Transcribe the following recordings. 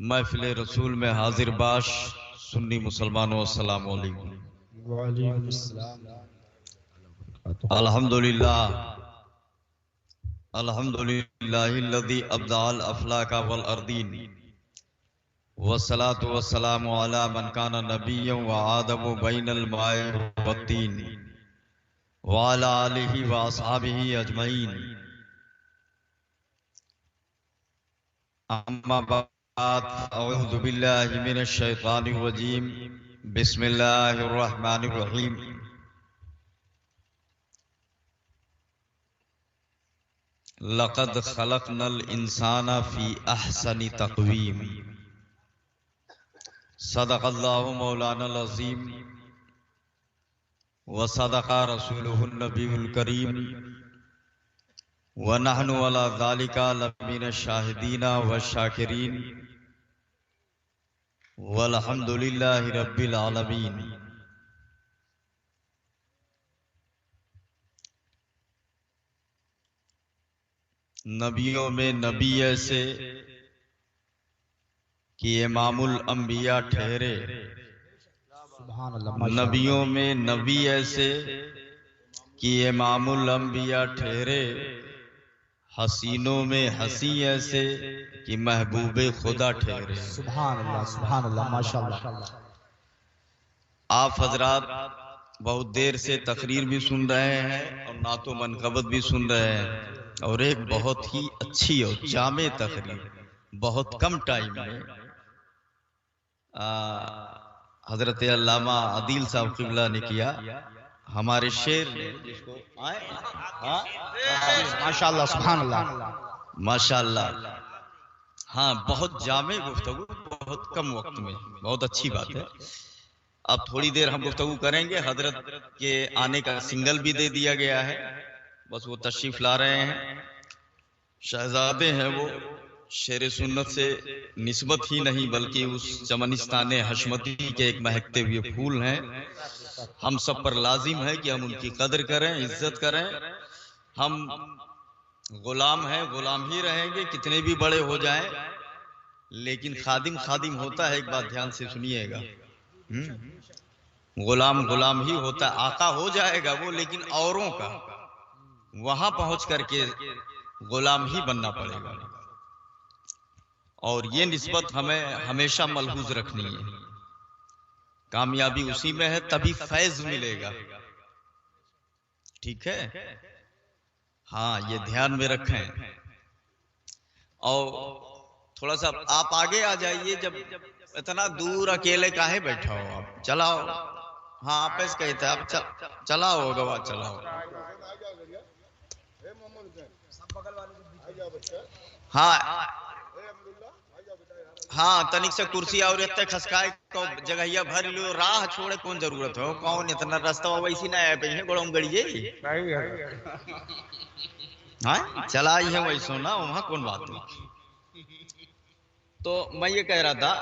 محفل رسول میں حاضر باش سنی مسلمانوں السلام علیکم۔ وعلیکم السلام۔ الحمدللہ الحمدللہ الذی ابدع الافلاک والارضین والصلاة والسلام علی من کان نبیا وآدم بین الماء والطین وعلی آلہ واصحابہ اجمعین، اما بعد اعوذ باللہ من الشیطان الرجیم، بسم اللہ الرحمن الرحیم۔ لقد خلقنا الانسان فی احسن تقویم، صدق اللہ مولانا العظیم وصدق رسولہ النبی الکریم، ونحن علی ذلک لمن الشاہدین والشاکرین، والحمد للہ رب العالمین۔ نبیوں میں نبی ایسے کہ امام الانبیاء ٹھہرے، سبحان اللہ۔ نبیوں میں نبی ایسے کہ امام الانبیاء ٹھہرے، حسینوں میں حسین ایسے کہ محبوب خدا ٹھہرے۔ سبحان اللہ سبحان اللہ ماشاءاللہ۔ آپ حضرات بہت دیر سے تقریر بھی سن رہے ہیں اور نعت و منقبت بھی سن رہے ہیں، اور ایک بہت ہی اچھی اور جامع تقریر بہت کم ٹائم میں حضرت علامہ عدیل صاحب قبلہ نے کیا۔ ہمارے شعر نے جس کو ماشاءاللہ سبحان اللہ ماشاءاللہ، ہاں بہت جامع گفتگو بہت کم وقت میں، بہت اچھی بات ہے۔ اب تھوڑی دیر ہم گفتگو کریں گے، حضرت کے آنے کا سنگل بھی دے دیا گیا ہے، بس وہ تشریف لا رہے ہیں۔ شہزادے ہیں وہ، شیر سنت سے نسبت ہی نہیں بلکہ اس چمنستان حشمتی کے ایک مہکتے ہوئے پھول ہیں۔ ہم سب پر لازم ہے کہ ہم ان کی قدر کریں، عزت کریں۔ ہم غلام ہیں، غلام ہی رہیں گے کتنے بھی بڑے ہو جائیں، لیکن خادم خادم ہوتا ہے۔ ایک بات دھیان سے سنیے گا، غلام غلام ہی ہوتا ہے، آقا ہو جائے گا وہ، لیکن اوروں کا وہاں پہنچ کر کے غلام ہی بننا پڑے گا، اور یہ نسبت ہمیں ہمیشہ ملحوظ رکھنی ہے۔ کامیابی اسی میں ہے، تبھی فیض ملے گا، ٹھیک ہے؟ ہاں یہ دھیان میں رکھیں۔ اور تھوڑا سا آپ آگے آ جائیے، جب اتنا دور اکیلے کاہے بیٹھا ہو آپ، چلاؤ۔ ہاں آپ ایسے کہتے ہیں، آپ چلاؤ گوا چلاؤ۔ ہاں ہاں تنک سے کرسی اور اتنے کھسکائے کو جگہیا بھر لو، راہ چھوڑے کون ضرورت ہو، کون اتنا راستہ ویسی نہ آئے پہ گڑوں گڑیے ہاں چلائی ہے ویسو نا، وہاں کون بات ہے۔ تو میں یہ کہہ رہا تھا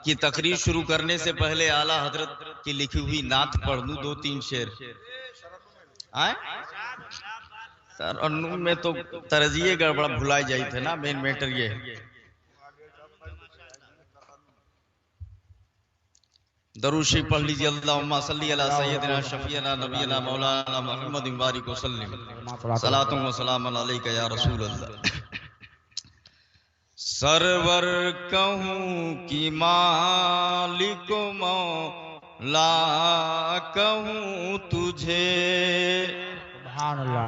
کہ تقریر شروع کرنے سے پہلے اعلیٰ حضرت کی لکھی ہوئی نعت پڑھ لوں، 2-3 شعر۔ ترنم میں تو ترجیح گڑبڑ بھلائی جائی تھے نا، مین میٹر یہ ہے۔ درود شریف پڑھ لیجیے، اللہم صلی علی سیدنا شفیعنا نبینا مولانا محمد بارک وسلم، صلاۃ و سلام علیک یا رسول اللہ۔ سرور کہوں کہ مالک مولا کہوں تجھے، سبحان اللہ۔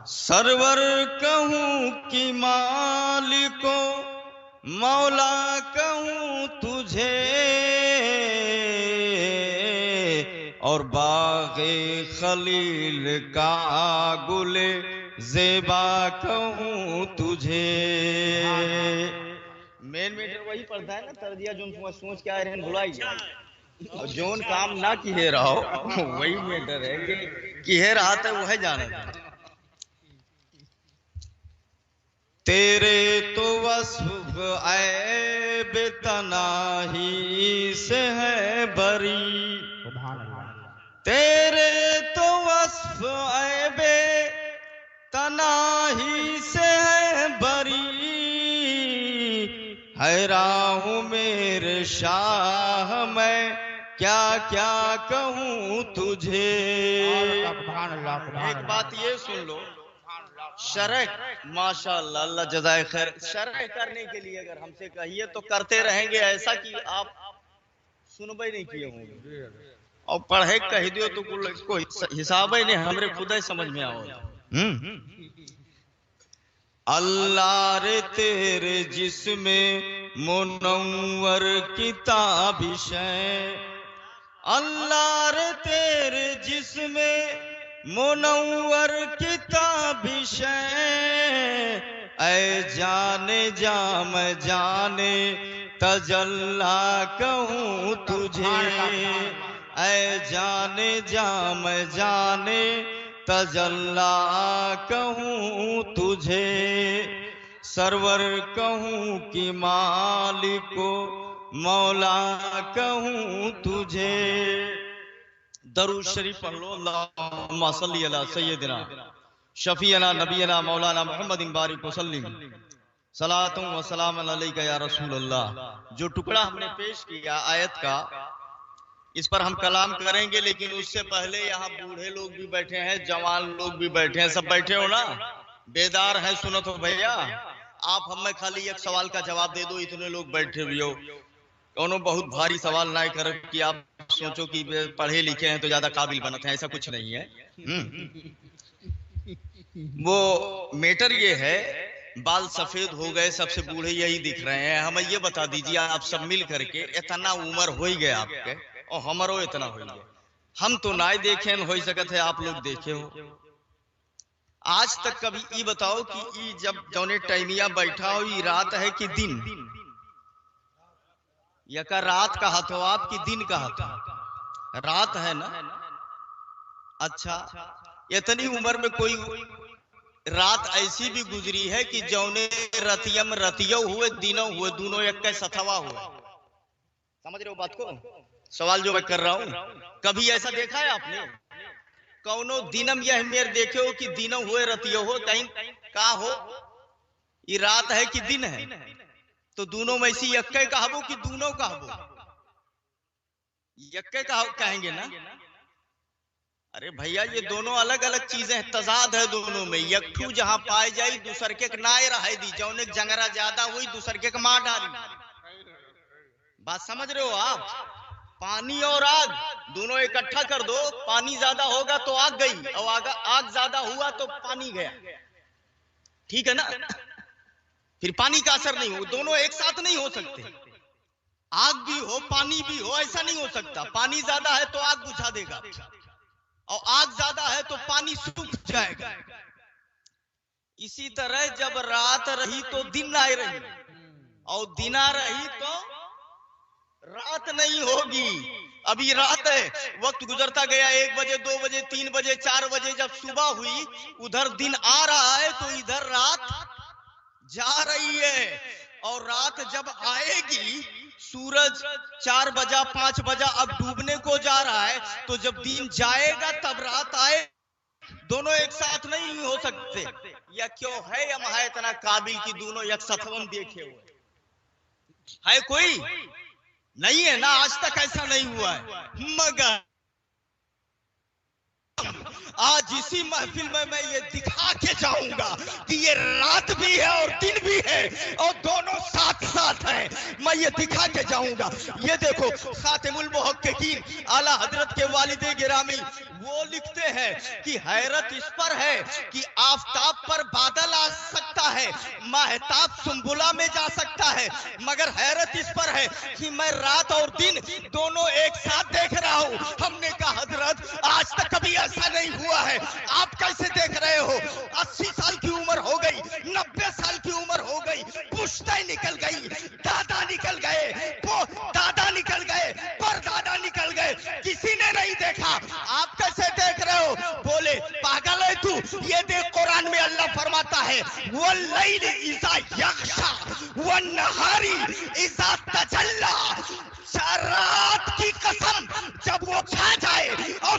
سرور کہوں کہ مالک مولا کہوں تجھے، اور باغ خلیل کا گل زیبا کہوں تجھے۔ مین میٹر وہی پڑھتا ہے نا، ترجیح جو سوچ کے آئے رہے ہیں بھلائی جائے، جون کام نہ کیے رہو وہی میٹر ہے کہ کیے رہا تھا وہ ہے جانا تھا۔ تیرے تو وصف عیب تناہی سے ہے بری، تیرے تو وصف عیب تناہی سے ہے بری، حیران ہوں میرے شاہ میں کیا کیا کہوں تجھے. ایک بات یہ سن لو، شرح ماشاء اللہ اللہ جزائے خیر، شرح کرنے کے لیے اگر ہم سے کہیے تو کرتے رہیں گے، ایسا کہ آپ سنبے نہیں کیے ہوں گے اور پڑھے کہہ دیو تو کوئی حساب ہی نہیں ہمارے خدا ہی سمجھ میں آؤ. اللہ رے تیرے جسم منور کتابش ہے، اللہ رے تیرے جسم منور کتابش ہے، اے جانے جام جانے تجلا کہوں تجھے، اے جانے جام جانے تجلا کہوں تجھے، سرور کہوں کہ مالک مولا کہوں تجھے. درود شریف پڑھ لو. اللہم صلی علی سیدنا شفیعنا نبینا مولانا محمد بارک وسلم صلاۃ و سلام علیک یا رسول اللہ. جو ٹکڑا ہم نے پیش کیا آیت کا، اس پر ہم کلام کریں گے، لیکن اس سے پہلے یہاں بوڑھے لوگ بھی بیٹھے ہیں، جوان لوگ بھی بیٹھے ہیں، سب بیٹھے ہو نا، بیدار ہیں؟ سنو تو بھیا، آپ ہمیں خالی ایک سوال کا جواب دے دو، اتنے لوگ بیٹھے ہوئے ہو. کونوں بہت بھاری سوال نہ کرو کہ آپ سوچو کہ پڑھے لکھے ہیں تو زیادہ قابل بنتے ہیں، ایسا کچھ نہیں ہے. وہ میٹر یہ ہے، بال سفید ہو گئے، سب سے بوڑھے یہی دکھ رہے ہیں. ہمیں یہ بتا دیجیے آپ سب مل کر کے، اتنا عمر ہو ہی گیا آپ کے اور ہمارو اتنا ہوئی گیا، ہم تو نہ دیکھیں ہوئی سکت ہے آپ لوگ دیکھے ہو. آج تک کبھی ای بتاؤ کہ ای جب جونے ٹائمیا بیٹھا ہو، ای رات ہے کہ دن؟ یا کا رات کہا تو آپ کی دن کہا تو؟ رات ہے نا. اچھا، اتنی عمر میں کوئی رات ایسی بھی گزری ہے کہ جونے رتیم رتیو ہوئے دنوں ہوئے دونوں ایک کے ستوا ہوئے؟ سمجھ رہے ہو بات کو؟ سوال جو میں کر رہا ہوں، کبھی ایسا دیکھا ہے آپ نے؟ کونو دنم یہ میر دیکھے ہو کہ دنوں ہوئے رتیو ہو؟ کہیں کہا ہو یہ رات ہے کہ دن ہے؟ تو دونوں میں اسی یکے کہو کہ دونوں کہو؟ یکے کہیں گے نا. ارے بھیا یہ دونوں الگ الگ چیزیں، تضاد ہے دونوں میں. یکٹھو جہاں پائے جائی دوسر کے نائے رہے دی، جونے جنگرہ زیادہ ہوئی دوسر کے ماں ڈالی. بات سمجھ رہے ہو آپ؟ پانی اور آگ دونوں اکٹھا کر دو، پانی زیادہ ہوگا تو آگ گئی، اور آگ زیادہ ہوا تو پانی گیا. ٹھیک ہے نا؟ پھر پانی کا اثر نہیں ہو، دونوں ایک ساتھ نہیں ہو سکتے. آگ بھی ہو پانی بھی ہو، ایسا نہیں ہو سکتا. پانی زیادہ ہے تو آگ بجھا دے گا، اور آگ زیادہ ہے تو پانی سوکھ جائے گا. اسی طرح جب رات رہی تو دن آئے رہی، اور دن آ رہی تو رات نہیں ہوگی. ابھی رات ہے، وقت گزرتا گیا، 1 بجے 2 بجے 3 بجے 4 بجے، جب صبح ہوئی ادھر دن آ رہا ہے تو ادھر رات جا رہی ہے. اور رات جب آئے گی، سورج 4 بجا 5 بجا اب ڈوبنے کو جا رہا ہے، تو جب دن جائے گا تب رات آئے. دونوں ایک ساتھ نہیں ہو سکتے. یا کیوں ہے ہم ہے اتنا قابل کہ دونوں یک ستون دیکھے ہوئے ہے؟ کوئی نہیں ہے نا، آج تک ایسا نہیں ہوا ہے. مگر آج اسی محفل میں یہ دکھا کے جاؤں گا کہ یہ رات بھی ہے اور دن بھی ہے، اور دونوں ساتھ ساتھ ہیں. میں یہ دکھا کے جاؤں گا. یہ دیکھو خاتم المحققین اعلی حضرت کے والد گرامی وہ لکھتے ہیں کہ حیرت اس پر ہے کہ آفتاب پر بادل آ سکتا ہے، ماہتاب سنبلا میں جا سکتا ہے، مگر حیرت اس پر ہے کہ میں رات اور دن دونوں ایک ساتھ دیکھ رہا ہوں. ہم نے کہا حضرت آج تک کبھی ایسا نہیں ہوا ہے، آپ کیسے دیکھ رہے ہو؟ 80 سال کی عمر ہو گئی، 90 سال کی عمر ہو گئی، پشتیں نکل گئی، دادا نکل گئے، دادا نکل گئے، پر دادا نکل گئے، کسی نے نہیں دیکھا، آپ کیسے دیکھ رہے ہو؟ بولے پاگل ہے تو؟ یہ دیکھ قرآن میں اللہ فرماتا ہے وَاللَّيْلِ إِذَا يَغْشَى وَالنَّهَارِ إِذَا تَجَلَّى. رات کی قسم جب وہ چھا جائے اور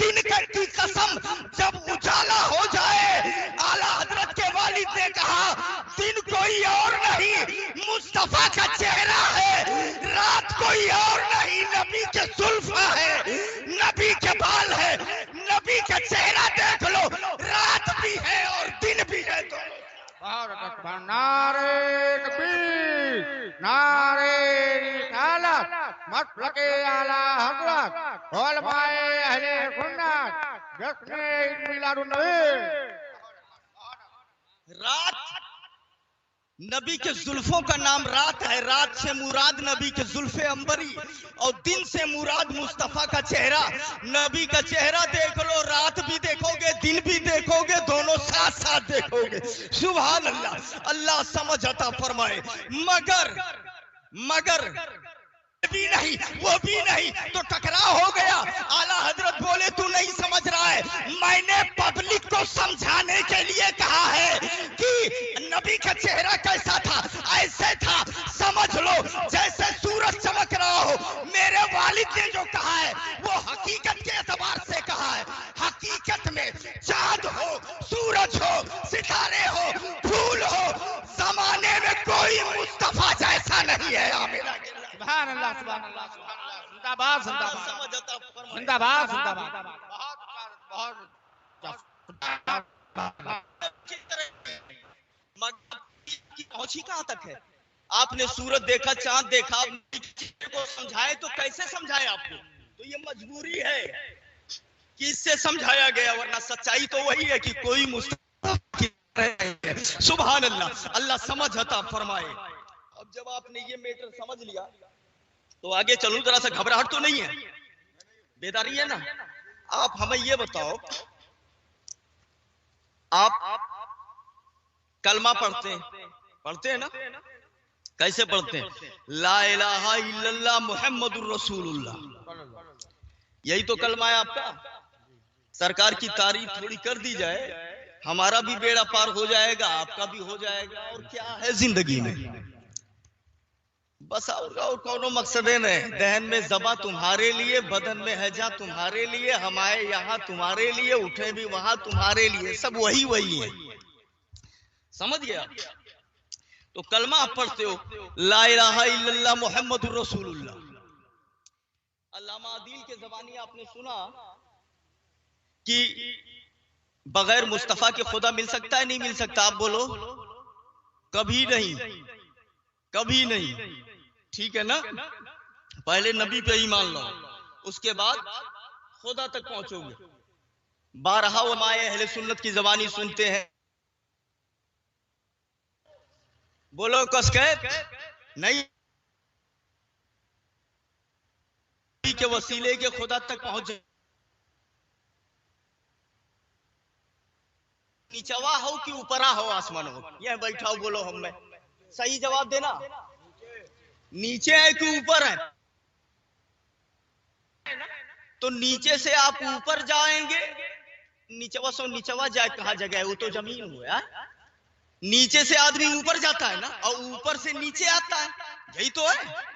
دن کی قسم جب اجالا ہو جائے. اعلیٰ حضرت کے والد نے کہا دن کوئی اور نہیں، مصطفیٰ नारे तकबीर, नारे रिसालत, मसलके आला हज़रत, उलमाए अहले सुन्नत, जश्न ईद मिलादुन्नबी। रात, नबी के जुल्फों का नाम रात है। रात से मुराद नबी के जुल्फे अंबरी, और दिन से मुराद मुस्तफा का चेहरा। नबी का चेहरा देख लो, रात भी देखोगे दिन भी देखोगे, दोनों साथ साथ देखोगे। सुभान अल्लाह, अल्लाह समझ अता फरमाए। मगर भी नहीं, वो भी नहीं, तो टकराव हो गया। आला हजरत बोले तू नहीं समझ रहा है, मैंने पब्लिक को समझाने के लिए कहा है कि नबी का चेहरा कैसा था, ऐसे था, समझ लो जैसे सूरज चमक रहा हो। मेरे वालिद ने जो कहा है वो हकीकत के एतबार से कहा है। हकीकत में चांद हो, सूरज हो, सितारे हो, फूल हो, जमाने में कोई मुस्तफा जैसा नहीं है। सुभान अल्लाह, सुभान अल्लाह, सुभान अल्लाह। जिंदाबाद, जिंदाबाद, जिंदाबाद, जिंदाबाद। पहुंची कहां तक है? आपने सूरज देखा, चांद देखा, को समझाए तो कैसे समझाए आपको? तो ये मजबूरी है कि इससे समझाया गया, वरना सच्चाई तो वही है कि कोई मुस्तफा। सुभान अल्लाह, अल्लाह समझ अता फरमाए। अब जब आपने ये मैटर समझ लिया तो आगे चलूं। जरा सा घबराहट तो नहीं है, बेदारी है ना? आप हमें ये बताओ, आप कलमा पढ़ते हैं ना? कैसे पढ़ते हैं? ला इलाहा इल्लल्लाह मुहम्मदुर रसूलुल्लाह, यही तो कलमा है आपका। सरकार की तारीफ थोड़ी कर दी जाए, हमारा भी बेड़ा पार हो जाएगा, आपका भी हो जाएगा। और क्या है जिंदगी में? बस और कौनो मकसद नहीं। दहन में ज़बा तुम्हारे लिए, बदन में हैजा तुम्हारे लिए, हमारे यहाँ तुम्हारे लिए, उठे भी वहां तुम्हारे लिए, सब वही है। समझ गया? तो कलमा आप पढ़ते हो, ला इलाहा इल्लल्लाह मुहम्मदुर रसूलुल्लाह। अल्लामा आदिल के ज़बानी आपने सुना कि बगैर मुस्तफा के खुदा मिल सकता है? नहीं मिल सकता। आप बोलो। कभी नहीं, कभी नहीं। ठीक है ना? पहले नबी पे ईमान लाओ, उसके बाद खुदा तक पहुंचोगे। बारहा उलमाए अहले सुन्नत की ज़बानी सुनते हैं। बोलो कस के नहीं, के वसीले के खुदा तक पहुंच। नीचवा हो कि ऊपरा हो, आसमान हो, यह बैठा हो, बोलो हमें सही जवाब देना। नीचे है कि ऊपर है? तो नीचे से आप ऊपर जाएंगे, नीचवा से नीचवा जाए कहा जगह है? वो तो जमीन हुआ। नीचे से आदमी ऊपर जाता है ना, और ऊपर से नीचे आता है, यही तो है।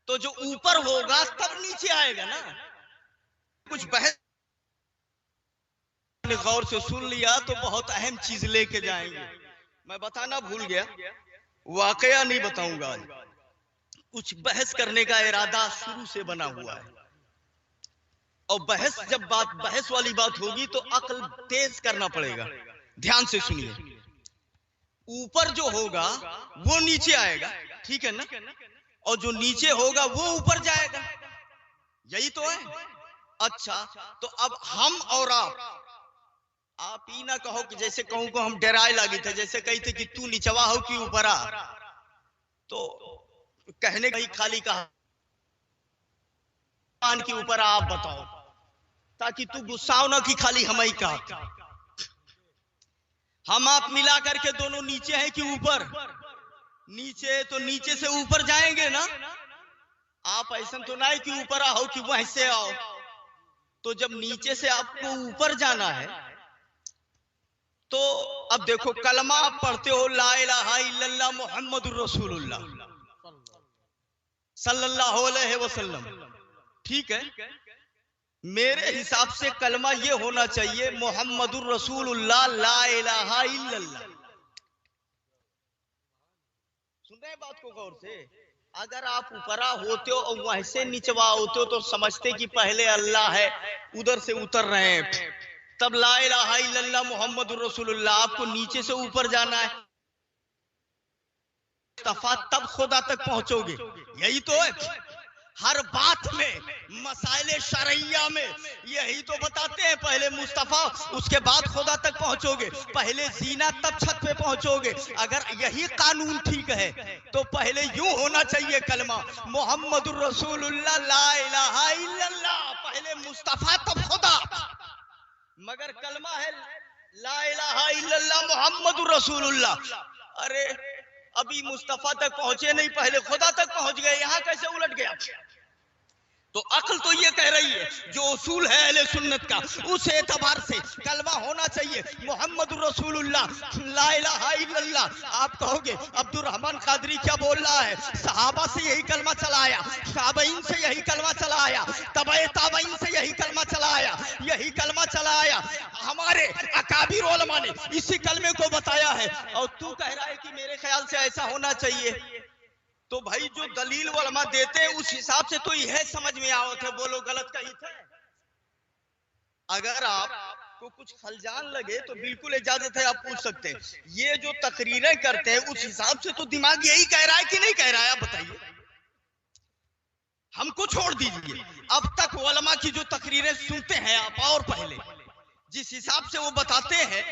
तो जो ऊपर होगा तब नीचे आएगा ना। कुछ बहस गौर से सुन लिया तो बहुत अहम चीज लेके जाएंगे। मैं बताना भूल गया, वाकया नहीं बताऊंगा आज। कुछ बहस करने का इरादा शुरू से बना हुआ है, और बहस जब बहस वाली बात होगी तो अक्ल तेज करना पड़ेगा। ध्यान से सुनिए। ऊपर जो होगा वो नीचे आएगा, ठीक है ना? और जो नीचे होगा वो ऊपर जाएगा, यही तो है। अच्छा, तो अब हम और आप ही ना कहो कि जैसे कहूं को हम डराए लगी थे, जैसे कही थे कि तू नीचवा हो कि ऊपरा, तो कहने का ही खाली कहा के ऊपर आप बताओ, ताकि तू गुस्साओ ना कि खाली हम ही कहा। हम आप मिला करके दोनों नीचे हैं कि ऊपर? नीचे, तो नीचे से ऊपर जाएंगे ना। आप ऐसा तो नहीं कि ऊपर आओ कि वहीं से आओ। तो जब नीचे से आपको ऊपर जाना है तो अब देखो, कलमा आप पढ़ते हो, ला इलाहा इल्लल्लाह मुहम्मदुर रसूलुल्लाह सल्लल्लाहु अलैहि वसल्लम, ठीक है? मेरे हिसाब से कलमा ये होना चाहिए, मुहम्मदुर रसूलुल्लाह ला इलाहा इल्लल्लाह। सुन रहे हैं बात को गौर से? अगर आप ऊपरा होते हो और वहीं से नीचवा होते हो तो समझते कि पहले अल्लाह है, उधर से उतर रहे हैं, तब ला इलाहा इल्लल्लाह मुहम्मदुर रसूलुल्लाह। आपको नीचे से ऊपर जाना है, मुस्तफा तब खुदा तक पहुंचोगे। यही तो है हर बात में, मसाइले शरइया में यही तो बताते हैं, पहले मुस्तफा उसके बाद खुदा तक पहुंचोगे, पहले जीना तब छत पे पहुंचोगे। अगर यही कानून ठीक है तो पहले यूं होना चाहिए कलमा मोहम्मदुर रसूलुल्लाह ला इलाहा इल्लल्लाह, पहले मुस्तफा तब खुदा। मगर कलमा है ला इलाहा इल्लल्लाह मोहम्मदुर रसूलुल्लाह। अरे अभी मुस्तफा तक पहुंचे नहीं, पहले खुदा तक पहुंच गए, यहां कैसे उलट गया? तो अक्ल तो ये कह रही है जो उसूल है अहले सुन्नत का, उस एतबार से कलमा होना चाहिए मोहम्मदुर रसूलुल्लाह ला इलाहा इल्लल्लाह। आप कहोगे अब्दुर रहमान कादरी क्या बोल रहा है? सहाबा से यही कलमा चलाया, ताबईन से यही कलमा चलाया, तबे ताबईन से यही कलमा चलाया, यही कलमा चलाया, हमारे अकाबिर उलमा ने इसी कलमे को बताया है। और तू कह रहा है कि मेरे ख्याल से ऐसा होना चाहिए। तो भाई जो दलील उलमा देते हैं उस हिसाब से तो यह समझ में आवत है, बोलो गलत कही थे। अगर आपको कुछ खलजान लगे तो बिल्कुल इजाजत है, आप पूछ सकते हैं। ये जो तकरीरें करते हैं उस हिसाब से तो दिमाग यही कह रहा है कि नहीं कह रहा है? आप बताइए, हमको छोड़ दीजिए। अब तक उलमा की जो तकरीरें सुनते हैं आप, और पहले जिस हिसाब से वो बताते हैं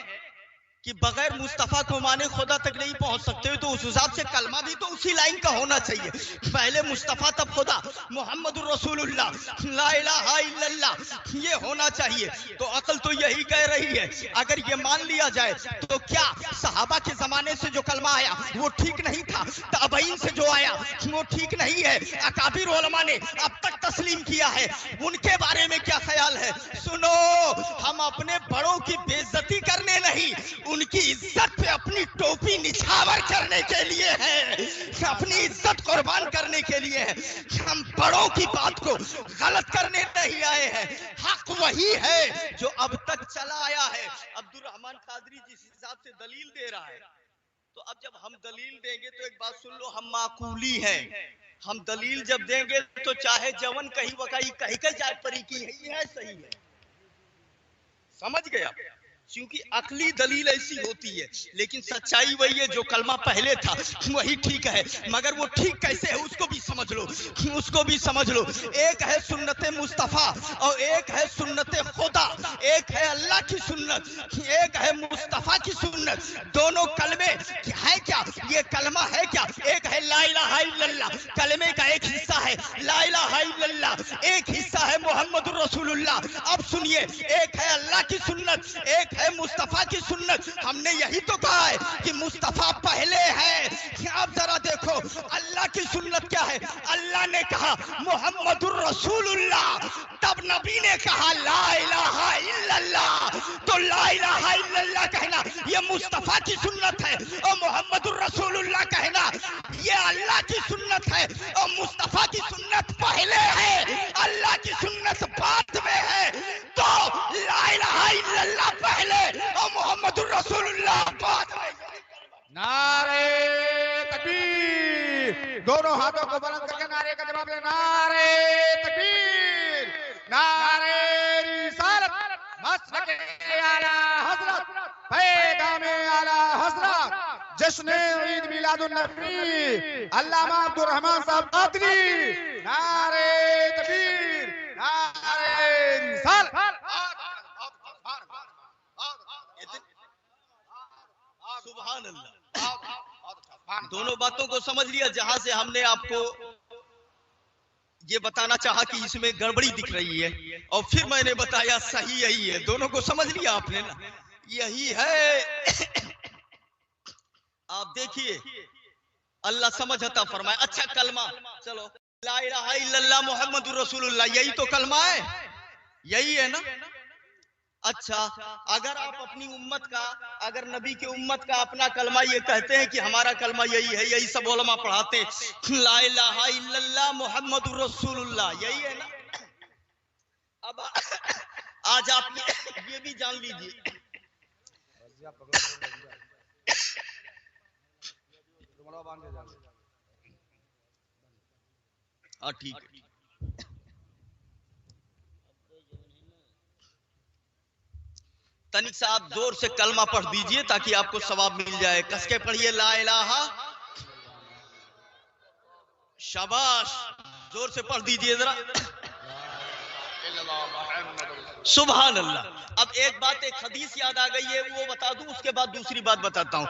कि बगैर मुस्तफा को माने खुदा तक नहीं पहुंच सकते, तो उस हिसाब से कलमा भी तो उसी लाइन का होना चाहिए, पहले मुस्तफा तब खुदा, मोहम्मदुर रसूलुल्लाह ला इलाहा इल्लल्लाह, ये होना चाहिए। तो अकल तो यही कह रही है। अगर ये मान लिया जाए तो क्या सहाबा के जमाने से जो कलमा आया वो ठीक नहीं था? ताबईन से जो आया वो ठीक नहीं है? अकाबिर उलमा ने अब तक तस्लीम किया है, उनके बारे में क्या ख्याल है? सुनो, हम अपने बड़ों की बेइज्जती करने नहीं, उनकी इज्जत पे अपनी टोपी निछावर करने के लिए है, अपनी इज्जत कुर्बान करने के लिए है। हम बड़ों की बात को गलत करने नहीं आए हैं, हक वही है जो अब तक चला आया है। अब्दुर रहमान कादरी जिस हिसाब से दलील दे रहा है, तो अब जब हम दलील देंगे तो एक बात सुन लो, हम माकूली हैं। हम दलील जब देंगे तो चाहे जवन कही वकाई कही के जाए परी की है, सही है, समझ गया? क्योंकि अकली दलील ऐसी होती है, लेकिन सच्चाई वही है, जो कलमा पहले था वही ठीक है। मगर वो ठीक कैसे है उसको भी समझ लो, उसको भी समझ लो। एक है सुन्नत मुस्तफा और एक है सुन्नत खुदा, एक है अल्लाह की सुन्नत, एक है मुस्तफा की सुन्नत। दोनों कलमे है क्या? ये कलमा है क्या? एक है ला इलाहा इल्लल्लाह, कलमे का एक हिस्सा है ला इलाहा इल्लल्लाह, एक हिस्सा है मोहम्मदुर रसूलुल्लाह। अब सुनिए, एक है अल्लाह की सुन्नत, एक है मुस्तफा की सुन्नत। हमने यही तो कहा है कि मुस्तफा पहले है। आप जरा देखो अल्लाह की सुन्नत क्या है। अल्लाह ने कहा मोहम्मदुर रसूलुल्लाह, तब नबी ने कहा ला इलाहा इल्लल्लाह। तो ला इलाहा इल्लल्लाह कहना ये मुस्तफा की सुन्नत है, और मोहम्मदुर रसूलुल्लाह कहना ये अल्लाह की सुन्नत है, और मुस्तफा की सुन्नत पहले है, अल्लाह की सुन्नत बाद में है। तो ला इलाहा इल्लल्लाह पहले और मोहम्मदुर रसूलुल्लाह बाद में। नारे तकबीर, दोनों हाथों को बुलंद करके नारे का जवाब दे। नारे तकबीर, नारे रिसालत, मसलके आला हजरत, पैगामे आला हजरत, जश्न ईद मिलादुन नबी अल्लामा अब्दुर रहमान साहब कादरी। नारे तकबीर, नारे रिसालत। सुभान अल्लाह। दोनों बातों को समझ लिया। जहां से हमने आपको ये बताना चाहा कि इसमें गड़बड़ी दिख रही है, और फिर मैंने बताया सही यही है। दोनों को समझ लिया आपने ना, यही है। आप देखिए अल्लाह समझ अता फरमाए। अच्छा कलमा, चलो ला इलाहा इल्लल्लाह मुहम्मदुर रसूलुल्लाह, यही तो कलमा है, यही है ना? अच्छा, अगर आप अपनी उम्मत का, अगर नबी के उम्मत का अपना कलमा ये कहते हैं कि हमारा कलमा यही है, यही सब उलमा पढ़ाते हैं ला इलाहा इल्लल्लाह मुहम्मदुर रसूलुल्लाह, यही है ना? अब आज आप ये भी जान लीजिए, हाँ ठीक है, तनिक से आप जोर से कलमा पढ़ दीजिए ताकि आपको सवाब मिल जाए। कस के पढ़िए ला इलाहा शाबाश, जोर से पढ़ दीजिए जरा। सुभान अल्लाह। अब एक बात, एक हदीस याद आ गई है, वो बता दूं, उसके बाद दूसरी बात बताता हूं।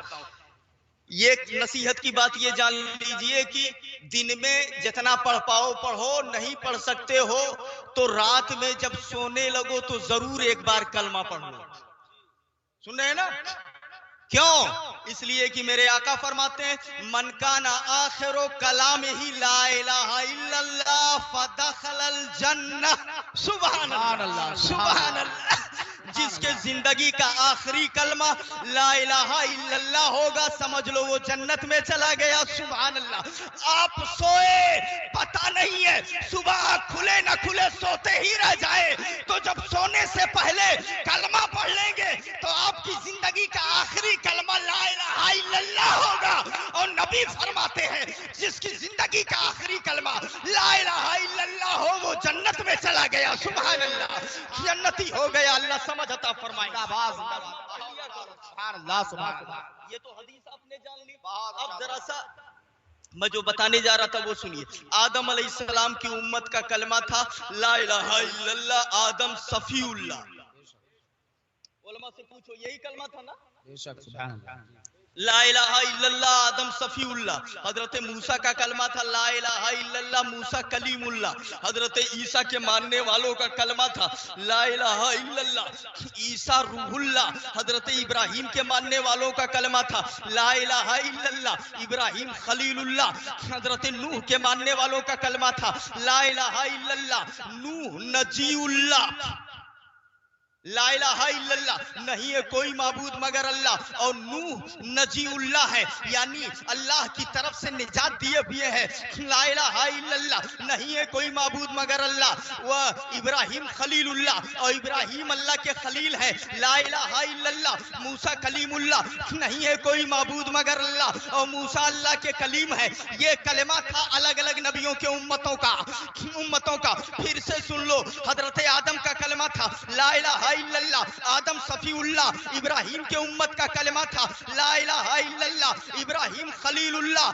ये नसीहत की बात ये जान लीजिए कि दिन में जितना पढ़ पाओ पढ़ो, नहीं पढ़ सकते हो तो रात में जब सोने लगो तो जरूर एक बार कलमा पढ़ लो। सुन रहे हैं ना? क्यों? इसलिए कि मेरे आका फरमाते हैं, मन काना आखिरो कलाम ही ला इलाहा इल्लल्लाह फदखलल जन्नह। सुभान अल्लाह, सुभान अल्लाह। जिसके जिंदगी का आखिरी कलमा ला इलाहा इल्लल्लाह होगा, समझ लो वो जन्नत में चला गया। सुभान अल्लाह। आप सोए, पता नहीं है सुबह खुले न खुले सोते ही रह जाए, तो जब सोने से पहले कलमा पढ़ लेंगे तो आपकी जिंदगी का आखिरी कलमा ला इलाहा इल्लल्लाह होगा। और नबी फरमाते हैं, जिसकी जिंदगी का आखिरी कलमा ला इलाहा इल्लल्लाह हो, वो जन्नत में चला गया। सुभान अल्लाह, जन्नती हो गया। अल्लाह समझ अता फरमाए। सुभान अल्लाह, सुभान अल्लाह। ये तो हदीस आपने जान ली। अब जरा सा मैं जो बताने जा रहा था वो सुनिए। आदम अलैहिस्सलाम की उम्मत का कलमा था ला इलाहा इल्लल्लाह आदम सफीउल्लाह। उलमा से पूछो, यही कलमा था ना? बेशक, सुभान अल्लाह। ला इलाहा इल्लल्लाह आदम सफीउल्लाह। हजरत मूसा का कलमा था ला इलाहा इल्लल्लाह मूसा कलीमुल्लाह। हजरत ईसा के मानने वालों का कलमा था ला इलाहा इल्लल्लाह ईसा रूहुल्लाह। हजरत इब्राहिम के मानने वालों का कलमा था ला इलाहा इल्लल्लाह इब्राहिम खलीलुल्लाह। हजरत नूह के मानने वालों का कलमा था ला इलाहा इल्लल्लाह नूह नजीउल्लाह। ला इलाहा इल्लल्लाह, नहीं है कोई माबूद मगर अल्लाह, और नूह नजीउल्लाह है, यानी अल्लाह की तरफ से निजात दिए हुए हैं। ला इलाहा इल्लल्लाह, नहीं है कोई माबूद मगर अल्लाह। वह इब्राहिम खलीलुल्लाह, और इब्राहिम अल्लाह के खलील है। ला इलाहा इल्लल्लाह मूसा कलीमुल्लाह, नहीं है कोई माबूद मगर अल्लाह, और मूसा अल्लाह के कलीम है। ये कलमा था अलग अलग नबियों के उम्मतों का। फिर से सुन लो, हजरत आदम का कलमा था ला इलाहा इल्लल्लाह आदम सफीउल्लाह। इब्राहिम के उम्मत का कलमा था ला इलाहा इल्लल्लाह इब्राहिम खलीलुल्लाह।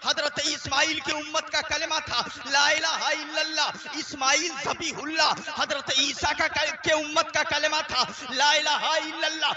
हजरत इस्माइल के उम्मत का कलमा था ला इलाहा इल्लल्लाह इस्माइल ज़बीहुल्लाह। हजरत ईसा के उम्मत का कलमा था ला इलाहा इल्लल्लाह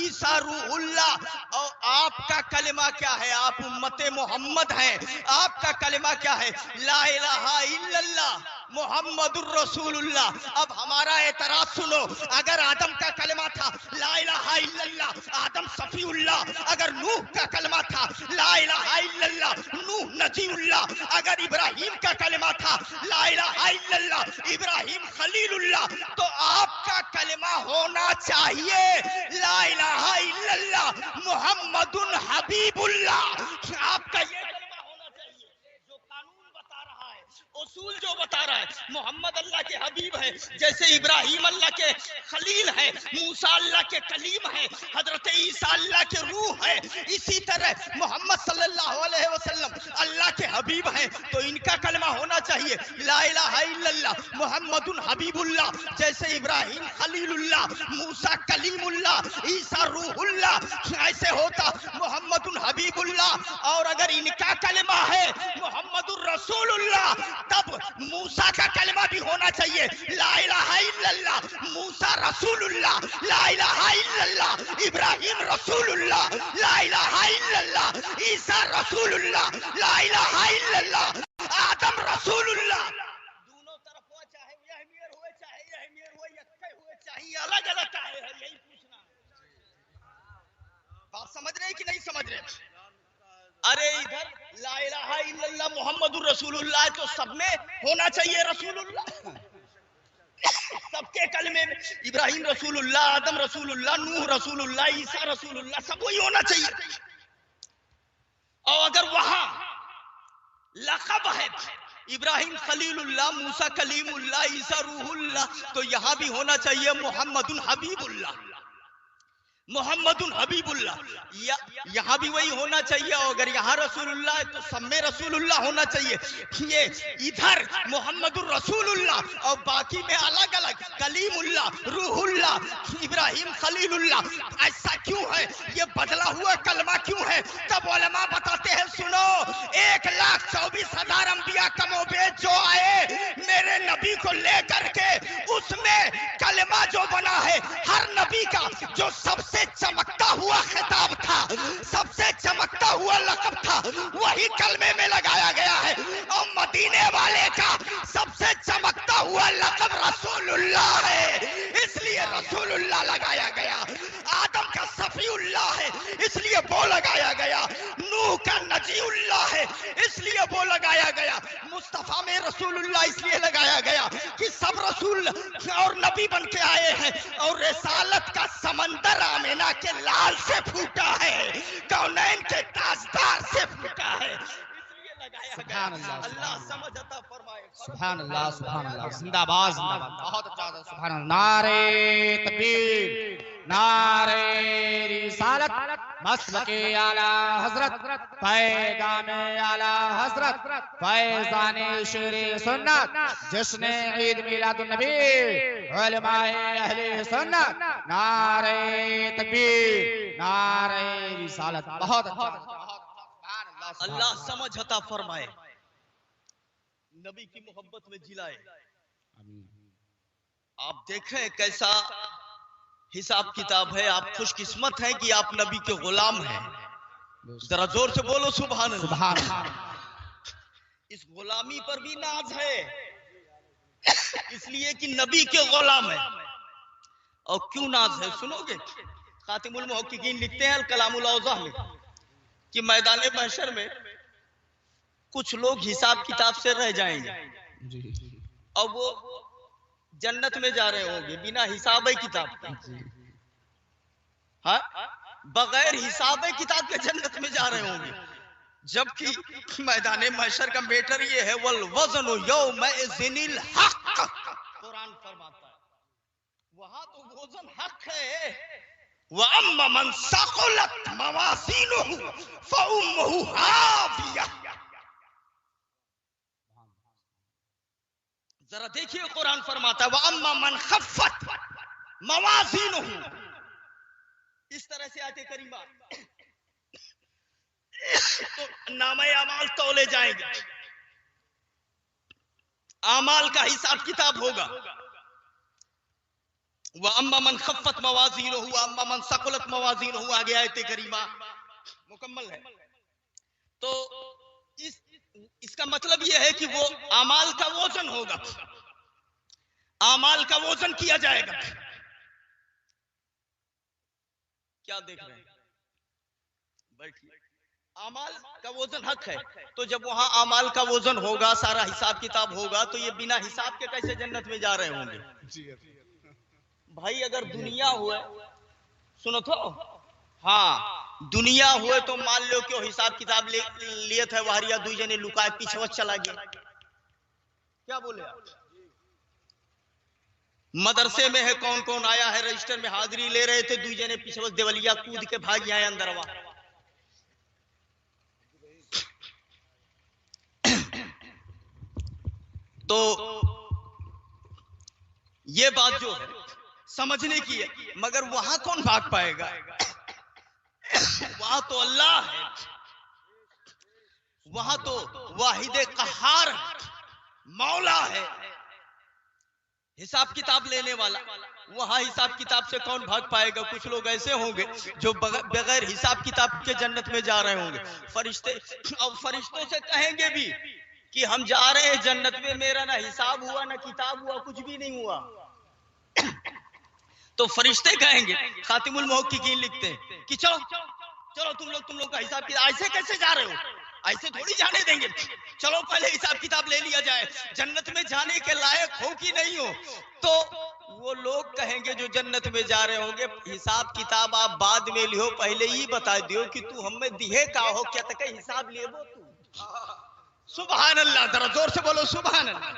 ईसा रूहुल्लाह। और आपका कलमा क्या है? आप उम्मते मोहम्मद हैं। आपका कलमा क्या है? ला इलाहा इल्लल्लाह मुहम्मदुर रसूलुल्लाह। अब हमारा एतराज सुनो, अगर आदम का कलमा था ला इलाहा इल्लल्लाह आदम सफीउल्लाह, अगर नूह का कलमा था ला इलाहा इल्लल्लाह नूह नजीउल्लाह, अगर इब्राहिम का कलमा था ला इलाहा इल्लल्लाह इब्राहिम खलीलुल्लाह, तो आपका कलमा होना चाहिए ला इलाहा इल्लल्लाह मुहम्मदुन हबीबुल्लाह। आपका ये कलमा होना चाहिए। जो कानून बता रहा है, उसूल जो बता रहा है, मोहम्मद अल्लाह के हबीब है, जैसे इब्राहिम अल्लाह के खलील है, मूसा अल्लाह के कलीम है, हजरत ईसा अल्लाह के रूह है, इसी तरह मोहम्मद सल्लल्लाहु अलैहि वसल्लम अल्लाह के हबीब हैं। तो इनका कलमा होना चाहिए ला इलाहा इल्लल्लाह मुहम्मदुन हबीबुल्लाह। जैसे इब्राहिम खलीलुल्लाह, मूसा कलीमुल्लाह, ईसा रूहुल्लाह, ऐसे होता मोहम्मदुन हबीबुल्लाह। और अगर इनका कलमा है मोहम्मदुर रसूलुल्लाह, तब मूसा का कलमा भी होना चाहिए ला इलाहा इल्लल्लाह मूसा रसूलुल्लाह, ला इलाहा इल्लल्लाह इब्राहिम रसूलुल्लाह, ला इलाहा इल्लल्लाह ईसा रसूलुल्लाह, ला इलाहा इल्लल्लाह आदम रसूलुल्लाह। दोनों तरफ हो, चाहे यह मेर हुए चाहे यह मेर हुए, यक्के हुए चाहे अलग अलग चाहे, यही पूछना। बात समझ रहे कि नहीं समझ रहे? अरे इधर ला इलाहा इल्लल्लाह मुहम्मदुर रसूलुल्लाह तो सब में होना चाहिए रसूलुल्लाह। सबके कलमे में इब्राहिम रसूलुल्लाह, आदम रसूलुल्लाह, नूह रसूलुल्लाह, ईसा रसूलुल्लाह, सब वही होना चाहिए। और अगर वहां लक़ब है इब्राहिम खलीलुल्लाह, मूसा कलीमुल्लाह, ईसा रूहुल्लाह, तो यहां भी होना चाहिए मुहम्मदुन हबीबुल्लाह। मोहम्मदुन हबीबुल्लाह, यहाँ भी वही होना चाहिए। अगर यहाँ रसूलुल्लाह है तो सब में रसूलुल्लाह होना चाहिए। ये इधर मोहम्मदुर रसूलुल्लाह और बाकी में अलग अलग कलीमुल्लाह, रूहुल्लाह, इब्राहिम खलीलुल्लाह। ऐसा क्यों है? ये बदला हुआ कलमा क्यों है? तब उलमा बताते हैं, सुनो, 1,24,000 अंबिया कमोबेश जो आए मेरे नबी को लेकर के, उसमें कलमा जो बना है हर नबी का, जो सबसे चमकता हुआ खिताब था, सबसे चमकता हुआ लक़ब था, वही कलमे में लगाया गया है। और मदीने वाले का सबसे चमकता हुआ लक़ब रसूलुल्लाह है, इसलिए रसूलुल्लाह लगाया गया। आदम का सफीउल्लाह है, इसलिए वो लगाया गया। नूह का नजीउल्लाह है, इसलिए वो लगाया गया। मुस्तफा में रसूलुल्लाह इसलिए लगाया गया कि सब रसूल और नबी बन के आए हैं, और रिसालत का समंदर आमिना के लाल से फूटा है, कौनैन के ताजदार से फूटा है, इसलिए लगाया गया। अल्लाह समझ अता फरमाए। सुभान अल्लाह, सुभान अल्लाह, जिंदाबाद जिंदाबाद, बहुत अच्छा, सुभान अल्लाह। नारे तकबीर, नारे रिसालत, मसलके आला हजरत, पैगामे आला हजरत, फैज़ाने शेरे सुन्नत, जश्ने ईद मिलादुन नबी, उलमाए अहले सुन्नत, नारे तकबीर, नारे रिसालत, बहुत अच्छा। अल्लाह समझ अता फरमाए, नबी की मोहब्बत में जिलाए। आप देखें कैसा हिसाब किताब है। आप खुशकिस्मत हैं कि आप नबी के गुलाम हैं। जरा जोर से बोलो सुभान अल्लाह। सुभान अल्लाह। इस गुलामी पर भी नाज है, इसलिए कि नबी के गुलाम है। और क्यों नाज है सुनोगे? खातिमुल मुहक्किकीन लिखते हैं कलामुल औज़ाह में कि मैदान महशर में कुछ लोग हिसाब किताब से रह जाएंगे और वो जन्नत में जा रहे होंगे बिना हिसाब किताब के। हाँ, बगैर हिसाब किताब के जन्नत में जा रहे होंगे। जबकि मैदान महशर का मैटर ये है, वल वज़नु यौमइज़िनिल हक़, कुरान फरमाता है वहां तो वजन हक है। वअम्मा मन सक़ुलत मवाज़ीनुहु फ़उम्मुहु हाविया। जरा देखिए कुरान फरमाता है वअम्मा मन खफ़्फ़त मवाज़ीनुहु, इस तरह से आयत करीमा तो नामे अमाल तौले जाएंगे, अमाल का हिसाब किताब होगा। वअम्मा मन खफ़्फ़त मवाज़ीनुहु वअम्मा मन सक़ुलत मवाज़ीनुहु, आगे आयत करीमा मुकम्मल है। तो इसका मतलब यह है कि वो अमाल का वजन होगा, अमाल का वजन किया जाएगा। क्या देख रहे हैं? बैठिए। अमाल का वजन हक है, तो जब वहां अमाल का वजन होगा, सारा हिसाब किताब होगा, तो ये बिना हिसाब के कैसे जन्नत में जा रहे होंगे? भाई अगर दुनिया हुए, सुनो तो, हाँ दुनिया हुए तो मान लो क्यों हिसाब किताब लिए थे वारिया दुई जने लुकाए पीछे चला गया। क्या बोले आप? मदरसे में है कौन कौन आया है, रजिस्टर में हाजिरी ले रहे थे, दुई जने पीछे देवलिया कूद के भाग आए अंदरवा। तो ये बात जो है समझने की है, मगर वहां कौन भाग पाएगा? वहां तो अल्लाह है, वहां तो वाहिद कहार मौला है, हिसाब किताब लेने वाला। वहां हिसाब किताब से कौन भाग पाएगा? कुछ लोग ऐसे होंगे जो बगैर हिसाब किताब के जन्नत में जा रहे होंगे। फरिश्ते और फरिश्तों से कहेंगे भी कि हम जा रहे हैं जन्नत में, मेरा ना हिसाब हुआ ना किताब हुआ, कुछ भी नहीं हुआ। तो फरिश्ते कहेंगे, खातिमुल मुहक्किकीन लिखते हैं कि चलो चलो तुम लोग का हिसाब किताब, ऐसे कैसे जा रहे हो? ऐसे थोड़ी जाने देंगे, चलो पहले हिसाब किताब ले लिया जाए, जन्नत में जाने के लायक हो कि नहीं हो। तो वो लोग कहेंगे जो जन्नत में जा रहे होंगे, हिसाब किताब आप बाद में लियो, पहले ही बता दियो कि तू हमें दिहे का हो, क्या तक हिसाब ले वो तू। सुभान अल्लाह, जरा जोर से बोलो सुभान अल्लाह।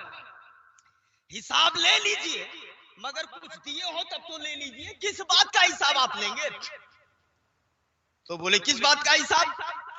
हिसाब ले लीजिए, मगर कुछ दिए हो तब तो ले लीजिए, किस बात का हिसाब आप लेंगे? तो बोले किस बात का हिसाब?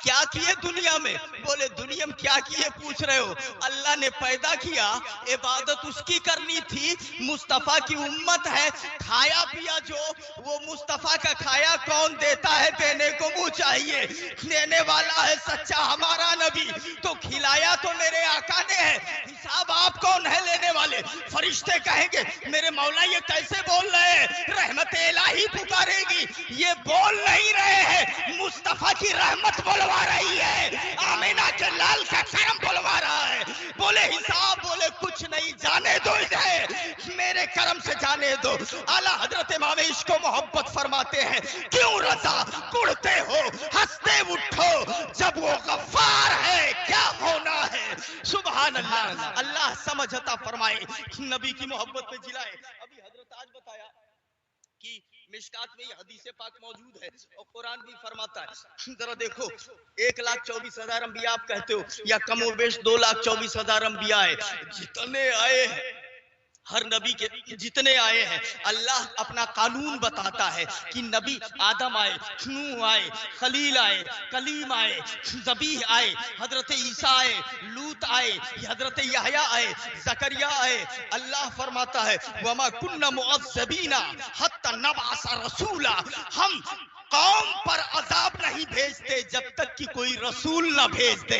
क्या किए दुनिया में? बोले दुनिया में क्या किए पूछ रहे हो? अल्लाह ने पैदा किया, इबादत उसकी करनी थी, मुस्तफा की उम्मत है, खाया पिया जो वो मुस्तफा का खाया कौन देता है? देने को मुंह चाहिए, देने वाला है सच्चा हमारा नबी, तो खिलाया तो मेरे आका ने है, हिसाब आप कौन है लेने वाले? फरिश्ते कहेंगे मेरे मौला ये कैसे बोल रहे हैं, रहमत इलाही पुकारेगी, ये बोल नहीं रहे हैं, मुस्तफा की रहमत बोलवा रही है, आमीना के लाल का करम बोलवा रहा है। बोले हिसाब, बोले कुछ नहीं, जाने दो इधर, मेरे करम से जाने दो। आला हजरत इमाम इश्क को मोहब्बत फरमाते हैं, क्यों रजा कुड़ते हो, हंसते उठो जब वो गफ्फार है, क्या होना है? सुभान अल्लाह। अल्लाह समझ अता फरमाए, नबी की मोहब्बत में जिलाए। अभी हजरत आज बताया कि मिशकात में ये हदीस पाक मौजूद है और कुरान भी फरमाता है। जरा देखो, 1,24,000 अंबिया आप कहते हो, या कमोबेश 2,24,000 अंबिया है, जितने आए हैं, हर नबी के जितने आए हैं, अल्लाह अपना कानून बताता है कि नबी आदम आए, नूह आए, खलील आए, कलीम आए, ज़बीह आए, हजरत ईसा आए, लूत आए, हजरत यहया आए, ज़करिया आए। अल्लाह फरमाता है वमा कुन्ना मुअज़्ज़बीना हत्ता नबअसा रसूला, हम कौम पर अजाब नहीं भेजते जब तक कि कोई रसूल ना भेज दे,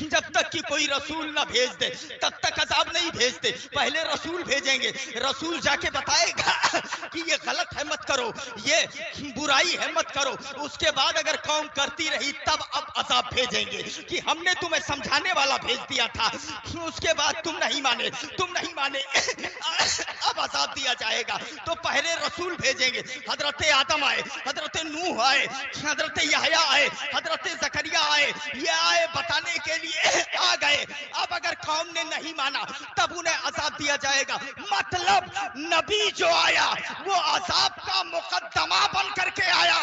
जब तक कि कोई रसूल ना भेज दे तब तक अजाब नहीं भेजते। पहले रसूल भेजेंगे, रसूल जाके बताएगा कि ये गलत है मत करो, ये बुराई है मत करो, उसके बाद अगर कौम करती रही तब अब अजाब भेजेंगे कि हमने तुम्हें समझाने वाला भेज दिया था, उसके बाद तुम नहीं माने, अब अजाब दिया जाएगा। तो पहले रसूल भेजेंगे, हजरत आदम आए, हजरत नूह आए, हजरत यहया आए, हजरत ज़करिया आए, ये आए बताने के लिए आ गए। अब अगर कौम ने नहीं माना तब उन्हें अजाब दिया जाएगा। मतलब नबी जो आया वो अजाब का मुकद्दमा बन करके आया।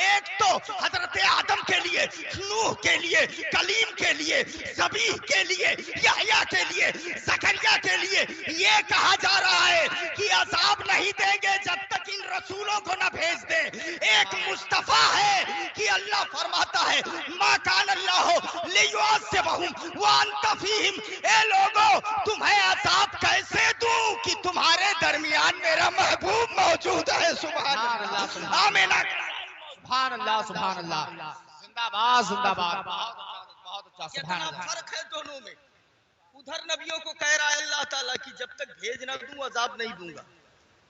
एक तो हजरत आदम के लिए, नूह के लिए, कलीम के लिए, ज़बीह के लिए, यहया के लिए, ज़करिया के लिए ये कहा जा रहा है कि अजाब नहीं देंगे जब तक इन रसूलों को न भेज दे। एक मुस्तफा है कि अल्लाह फरमाता है मा कान अल्लाह लियुअज़्ज़िबहुम व अंत फीहिम, ए लोगों तुम्हें अजाब कैसे दूं कि तुम्हारे दरमियान मेरा महबूब मौजूद है। सुभान अल्लाह, आमीन, सुभान अल्लाह, सुभान अल्लाह, जिंदाबाद जिंदाबाद। बहुत अच्छा, सुभान अल्लाह। फर्क है दोनों में। उधर नबियों को कह रहा है अल्लाह ताला कि जब तक भेज ना दूं अजाब नहीं दूंगा,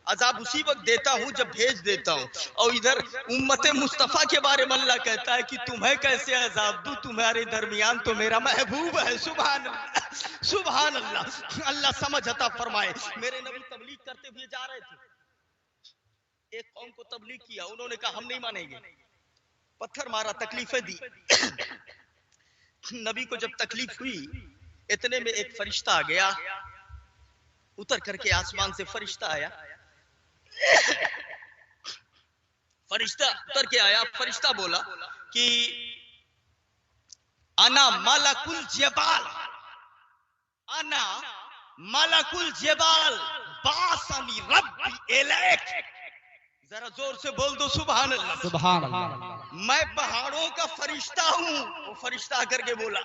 अजाब उसी वक्त देता हूं जब भेज देता हूं। और इधर उम्मते मुस्तफा के बारे में अल्लाह कहता है कि तुम्हें कैसे अजाब दूं, तुम्हारे दरमियान तो मेरा महबूब है। सुभान अल्लाह, सुभान अल्लाह। अल्लाह समझ अता फरमाए। मेरे नबी तबलीग करते हुए जा रहे थे, एक कौम को तबलीग किया, उन्होंने कहा हम नहीं मानेंगे, पत्थर मारा, तकलीफें दी। नबी को जब तकलीफ हुई, इतने में एक फरिश्ता आ गया, उतर करके आसमान से फरिश्ता आया, फरिश्ता उतर के आया। फरिश्ता बोला कि अना मलकुल जबाल, अना मलकुल जबाल बासनी रब्बी इलैक। जरा जोर से बोल दो सुभान अल्लाह, सुभान अल्लाह। मैं पहाड़ों का फरिश्ता हूं। वो फरिश्ता करके बोला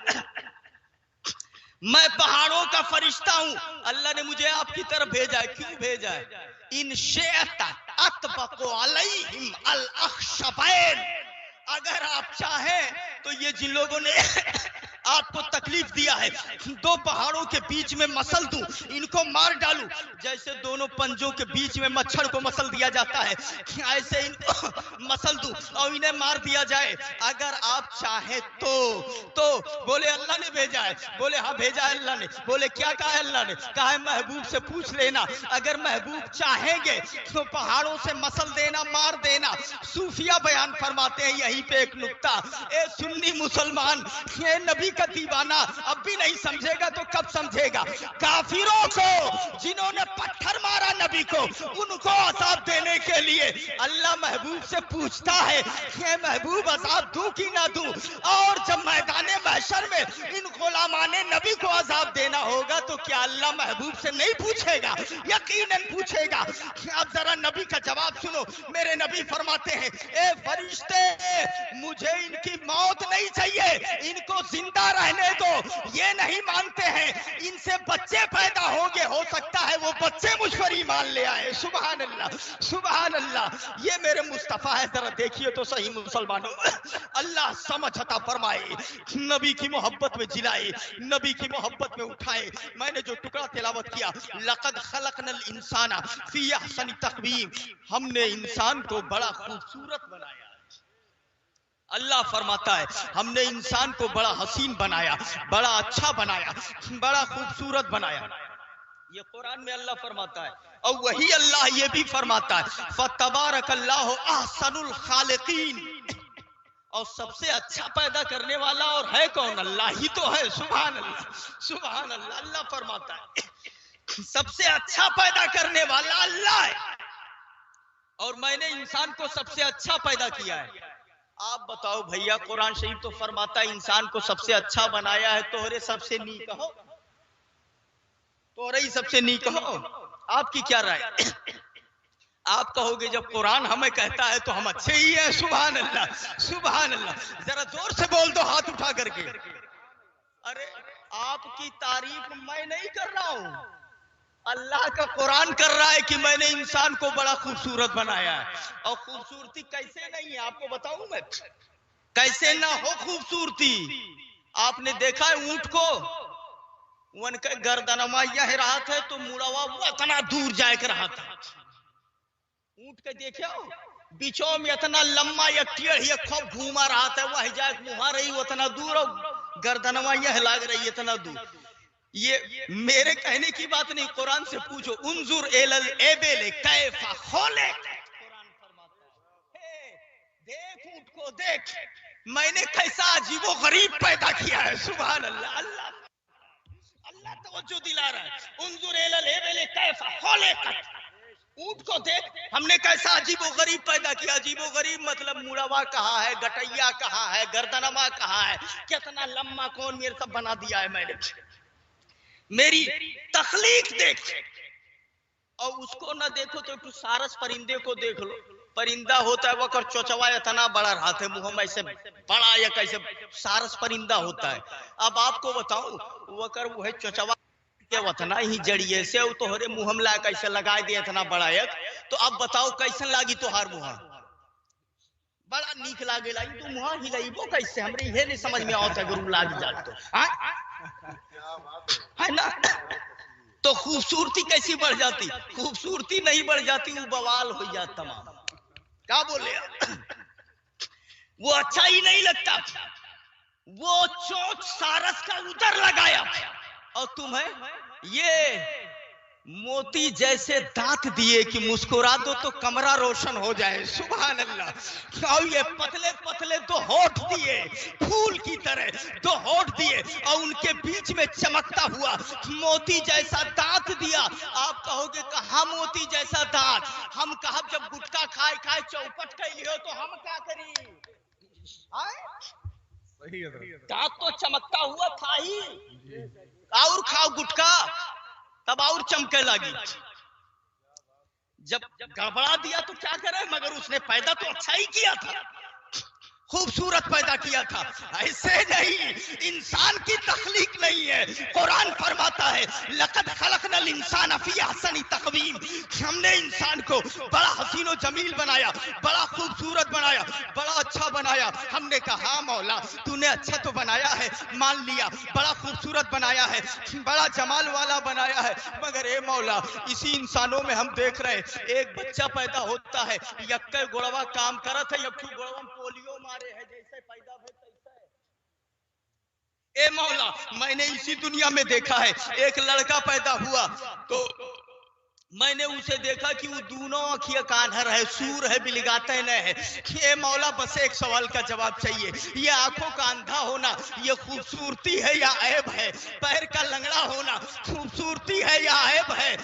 मैं पहाड़ों का फरिश्ता हूं, अल्लाह ने मुझे आपकी तरफ भेजा है। क्यों भेजा है? इन शेता अतबको अलैहिम अल अखशबैन, अगर आप चाहें तो ये जिन लोगों ने आपको तकलीफ दिया है, दो पहाड़ों के बीच में मसल दूं, इनको मार डालूं, जैसे दोनों पंजों के बीच में मच्छर को मसल दिया जाता है, ऐसे इनको मसल दूं और इन्हें मार दिया जाए, अगर आप चाहें तो बोले अल्लाह ने भेजा है। बोले हाँ भेजा है अल्लाह ने। बोले क्या कहा है अल्लाह ने? कहा है महबूब से पूछ लेना, अगर महबूब चाहेंगे तो पहाड़ों से मसल देना, मार देना। सूफिया बयान फरमाते हैं यहीं पे एक नुक्ता, ए सुन्नी मुसलमान, ए नबी का दीवाना, अब भी ही नहीं समझेगा तो कब समझेगा? काफिरों को जिन्होंने पत्थर मारा नबी को, उनको अज़ाब देने के लिए अल्लाह महबूब से पूछता है कि महबूब अज़ाब दूं कि ना दूं। और जब मैदाने महशर में इन गुलामाने नबी को अज़ाब देना होगा तो क्या अल्लाह महबूब से नहीं पूछेगा? यकीनन पूछेगा। अब जरा नबी का जवाब सुनो। मेरे नबी फरमाते हैं, ए फरिश्ते, मुझे इनकी मौत नहीं चाहिए, इनको जिंदा रहने दो। ये नहीं मानते हैं, इनसे बच्चे पैदा होंगे, हो सकता है वो बच्चे मुझ पर ईमान ले आए। सुभान अल्लाह, सुभान अल्लाह। ये मेरे मुस्तफा है, जरा देखिए तो सही मुसलमानों। अल्लाह समझ अता फरमाए, नबी की मोहब्बत में जिलाए, नबी की मोहब्बत में उठाए। मैंने जो टुकड़ा तिलावत किया, लक़द खलक़नल इंसाना फी अहसनि तक़वीम, हमने इंसान को बड़ा खूबसूरत बनाया। अल्लाह फरमाता है हमने इंसान को बड़ा हसीन बनाया, बड़ा अच्छा बनाया, बड़ा खूबसूरत बनाया। ये कुरान में अल्लाह फरमाता है। और वही अल्लाह ये भी फरमाता है फतबारकल्लाहु अहसनुल खालिकीन, और सबसे अच्छा पैदा करने वाला और है कौन? अल्लाह ही तो है। सुभान अल्लाह, सुभान अल्लाह। अल्लाह फरमाता है सबसे अच्छा पैदा करने वाला अल्लाह है, और मैंने इंसान को सबसे अच्छा पैदा किया है। आप बताओ भैया, कुरान शरीफ तो फरमाता है इंसान को सबसे अच्छा बनाया है, तोहरे सबसे नीक हो, तोहरे ही सबसे नीक हो। आपकी क्या राय? आप कहोगे जब कुरान हमें कहता है तो हम अच्छे ही हैं। सुभान अल्लाह, सुभान अल्लाह। जरा जोर से बोल दो हाथ उठा करके। अरे आपकी तारीफ मैं नहीं कर रहा हूं, अल्लाह का कुरान कर रहा है कि मैंने इंसान को बड़ा खूबसूरत बनाया है। और खूबसूरती कैसे नहीं है आपको बताऊं मैं, कैसे ना हो खूबसूरती। आपने देखा है ऊंट को, वन के गर्दनमा यह रहा था तो मुड़वा वो इतना दूर जाए कर रहा था। ऊंट के देखे हो, बीचों में इतना लंबा एक टेढ़ ये खूब घूमा रहा था, वह जाए मुहा रही उतना दूर, और गर्दनमा यह लाग रही इतना दूर। ये मेरे कहने की बात नहीं, कुरान से पूछो। उन्जुर एलल एबेले कैफा खोले, कुरान फरमाता है देख ऊंट को, देख मैंने कैसा अजीबो गरीब पैदा किया है। सुभान अल्लाह, अल्लाह अल्लाह तवज्जो दिला रहा है। उन्जुर एलल एबेले कैफा खोले, ऊंट को देख हमने कैसा अजीबो गरीब पैदा किया। अजीबो गरीब मतलब मुड़वा कहाँ है, गटैया कहाँ है, गर्दनमा कहाँ है, कितना लम्बा कौन मेरे सब बना दिया है मैंने। मेरी तखलीक देख, और उसको ना देखो तो एक सारस परिंदे को देख लो। परिंदा होता है वकर चोचवा इतना बड़ा रहता है, मुंह में ऐसे बड़ा या कैसे सारस परिंदा होता है। अब आपको बताऊं वकर वो है चोचवा के उतना ही जड़िए से तोहरे मुंह में ला कैसे लगा दे इतना बड़ा एक, तो अब बताओ कैसन लागी तोहार मुहा? बड़ा नीक लागे लागी तो मुहा हिलाइबो कैसे? हमरे ये नहीं समझ में आवता गुरु लाग जात तो है ना। तो खूबसूरती कैसी बढ़ जाती? खूबसूरती नहीं बढ़ जाती, वो बवाल हो जाता तमाम। क्या बोले? वो अच्छा ही नहीं लगता। वो चोंच सारस का उधर लगाया, और तुम्हें ये मोती जैसे दांत दिए कि मुस्कुरा दो तो कमरा रोशन हो जाए। सुभान अल्लाह। और ये पतले पतले दो होठ दिए फूल की तरह, दो होठ दिए, और उनके बीच में चमकता हुआ मोती जैसा दांत दिया। आप कहोगे कहाँ मोती जैसा दांत? हम कहा जब गुटखा खाए खाए चौपट कैली हो तो हम क्या करी? दांत तो चमकता हुआ था ही, और खाओ गुटखा तब और चमके लगी। जब गड़बड़ा दिया तो क्या करे? मगर उसने पैदा तो अच्छा ही किया था, खूबसूरत पैदा किया था। ऐसे नहीं, इंसान की तख्लीक नहीं है। कुरान फरमाता है लक़द खलक़नल इंसान फी अहसनि तक़वीम, हमने इंसान को बड़ा हसीन और जमील बनाया, बड़ा खूबसूरत बनाया, बड़ा अच्छा बनाया। हमने कहा हाँ मौला तूने अच्छा तो बनाया है, मान लिया, बड़ा खूबसूरत बनाया है, बड़ा जमाल वाला बनाया है, मगर ए मौला इसी इंसानों में हम देख रहे हैं एक बच्चा पैदा होता है, यक्के गोड़वा काम करत है, यक्कू गोड़वा पोलियो मारे है, जैसे पैदा भई तैसे। ए मौला मैंने इसी दुनिया में देखा है, एक लड़का पैदा हुआ तो मैंने उसे देखा कि वो दोनों आँखियां कान्हर है, सूर है, बिलगाते न है। ये मौला बस एक सवाल का जवाब चाहिए, ये आंखों का अंधा होना ये खूबसूरती है या ऐब है? पैर का लंगड़ा होना खूबसूरती है या ऐब है?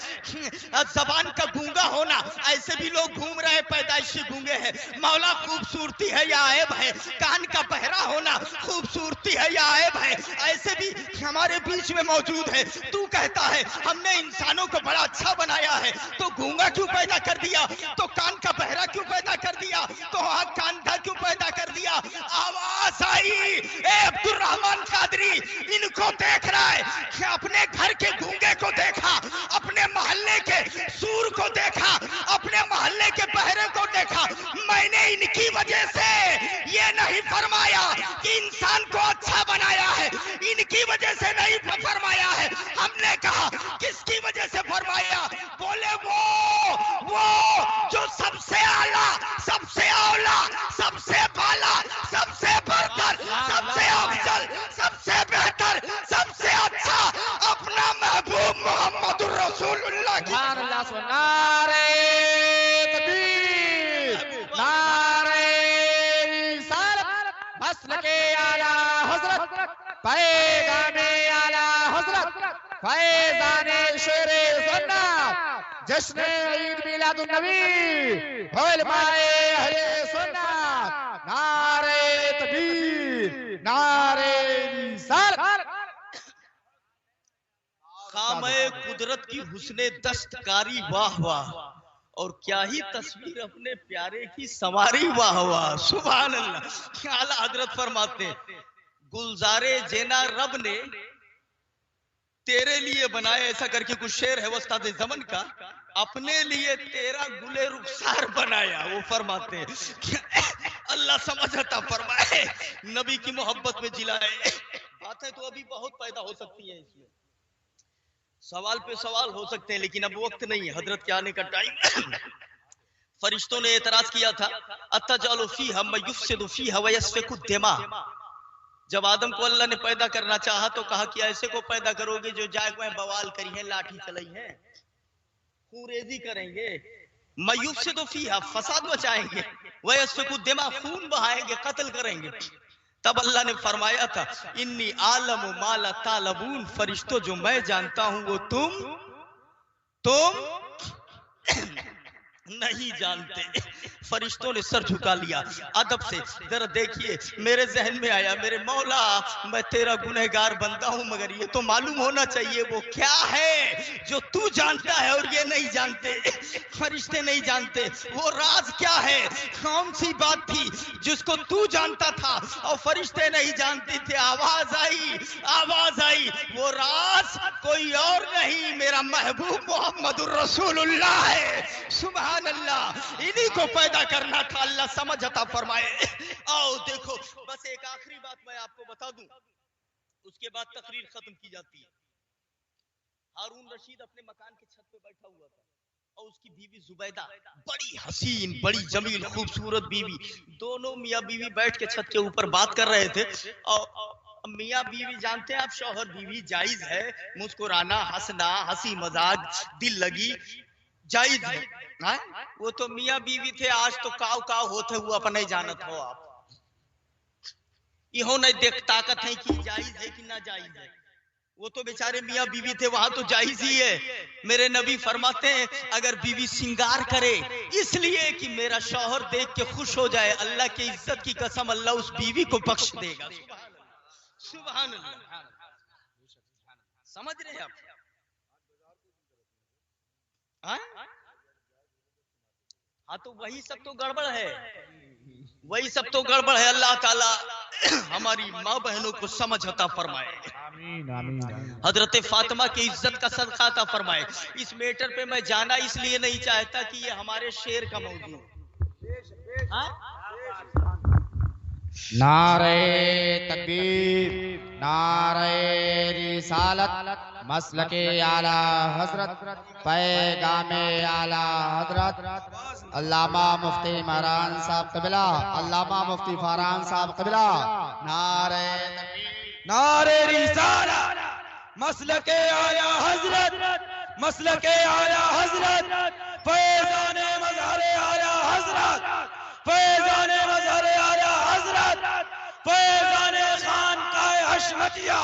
जबान का गूंगा होना, ऐसे भी लोग घूम रहे पैदाइशी गूंगे हैं, मौला खूबसूरती है या ऐब है? कान का बहरा होना खूबसूरती है या ऐब है? ऐसे भी हमारे बीच में मौजूद है। तू कहता है हमने इंसानों को बड़ा अच्छा बनाया है, तो गूंगा क्यों पैदा कर दिया? तो कान का बहरा क्यों पैदा कर दिया? तो आँख का अंधा क्यों पैदा कर दिया? आवाज आई, ए अब्दुल रहमान कादरी, इनको देख रहा है, अपने घर के गूंगे को देखा, अपने मोहल्ले के सूर को देखा, अपने मोहल्ले के बहरे को देखा। मैंने इनकी वजह से ये नहीं फरमाया कि इंसान को अच्छा बनाया है, इनकी वजह से नहीं फरमाया है। हमने कहा किसकी वजह से फरमाया? बोले वो जो सबसे आला, सबसे औला, सबसे बाला, सबसे बढ़कर, सबसे अफजल, सबसे बेहतर, सबसे अच्छा अपना महबूब मोहम्मद रसूलुल्लाह की। नारे तकबीर, नारे रिसालत, मसलके आला हजरत, पैगामे आला हजरत, फैज़ाने शेरे सुन्नत, जश्न ईद मिलादुन नबी, उलमाए अहले सुन्नत, नारे तकबीर, नारे रिसालत। खामे कुदरत की हुस्ने दस्तकारी वाह वाह, और क्या ही तस्वीर अपने प्यारे की सवारी वाह वाह। सुभान अल्लाह। आला हजरत फरमाते हैं, गुलजारे जेना रब ने तेरे लिए बनाया, ऐसा करके कुछ शेर है वस्ताद ज़मन का, अपने लिए तेरा गुले रुखसार बनाया। वो फरमाते हैं कि अल्लाह समझता फरमाए, नबी की मोहब्बत में जिलाए। बातें तो अभी बहुत पैदा हो सकती हैं, इसमें सवाल पे सवाल हो सकते हैं, लेकिन अब वक्त नहीं है, हजरत के आने का टाइम। फरिश्तों ने एतराज किया था, अतजालु फीहा मै युफ्सिदु फीहा व यस्फिकु दिमा। जब आदम को अल्लाह ने पैदा करना चाहा तो कहा कि ऐसे को पैदा करोगे जो जाग में बवाल करी है, लाठी चलाई है, खूरेजी करेंगे, मयूफसिदु फीहा, फसाद मचाएंगे, व यस्फिकु दिमा, खून बहाएंगे, कत्ल करेंगे। तब अल्लाह ने फरमाया था, इन्नी आलमु मा ला तालबून, फरिश्तों जो मैं जानता हूं वो तुम नहीं जानते। फरिश्तों ने सर झुका लिया अदब से। जरा देखिए, मेरे जहन में आया, मेरे मौला मैं तेरा गुनहगार बंदा हूं, मगर ये तो मालूम होना चाहिए वो क्या है जो तू जानता है और ये नहीं जानते, फरिश्ते नहीं जानते। वो राज क्या है, कौन सी बात थी जिसको तू जानता था और फरिश्ते नहीं जानते थे? आवाज आई, वो राज कोई और नहीं, मेरा महबूब मोहम्मदुर रसूलुल्लाह है। सुभान अल्लाह। इन्हीं को पैदा करना था, अल्लाह समझ अता फरमाए। आओ देखो, बस एक आखिरी बात मैं आपको बता दूं, उसके बाद तकरीर खत्म की जाती है। हारून रशीद अपने मकान के छत पे बैठा हुआ था और उसकी बीवी जुबैदा, बड़ी हसीन, बड़ी जमील, खूबसूरत बीवी, दोनों मियाँ बीवी बैठ के छत के ऊपर बात कर रहे थे। और मियाँ बीवी जानते हैं आप, शौहर बीवी जायज है, मुस्कुराना, हंसना, हंसी मजाक, दिल लगी जायज है। वो तो मियाँ बीवी थे, आज तो काव काव होते हुए अपन नहीं जानत हो आप। इहो नहीं देख ताकत है कि जायज है कि ना जायज है। वो तो बेचारे मियाँ बीवी थे, वहां तो जायज ही है। मेरे नबी फरमाते हैं, अगर बीवी सिंगार करे इसलिए कि मेरा शौहर देख के खुश हो जाए, अल्लाह की इज्जत की कसम, अल्लाह उस बीवी को बख्श देगा। सुभान अल्लाह। समझ रहे हैं आप? हाँ, तो वही सब तो गड़बड़ है, वही सब तो गड़बड़ है। अल्लाह ताला हमारी माँ बहनों को समझ अता फरमाए, हजरत फातिमा की इज्जत का सदका अता फरमाए। इस मैटर पे मैं जाना इसलिए नहीं चाहता कि ये हमारे शेर का मौजू। नारे तकबीर, नारे रिसालत, मसलके आला हजरत, पैगामे आला हजरत, अल्लामा मुफ्ती महरान साहब क़िबला, अल्लामा मुफ्ती फरहान साहब क़िबला। नारे तकबीर, नारे रिसालत, मसलके आला हजरत, مسلک اعلی حضرت فیضان مظہر اعلی حضرت فیضان مظہر اعلی حضرت فیضان خانقاہ حشمتیہ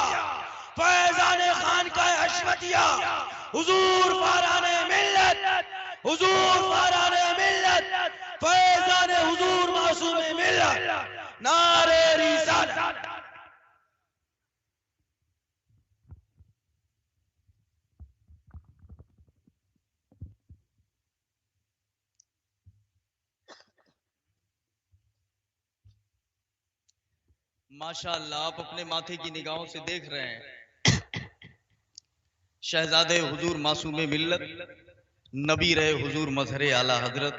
فیضان خانقاہ حشمتیہ حضور فاران ملت حضور فاران ملت فیضان حضور معصوم ملت نعرہ رسالت. ماشاءاللہ آپ اپنے ماتھے کی نگاہوں سے دیکھ رہے ہیں شہزادے حضور معصوم ملت نبی رہے حضور مظہر اعلی حضرت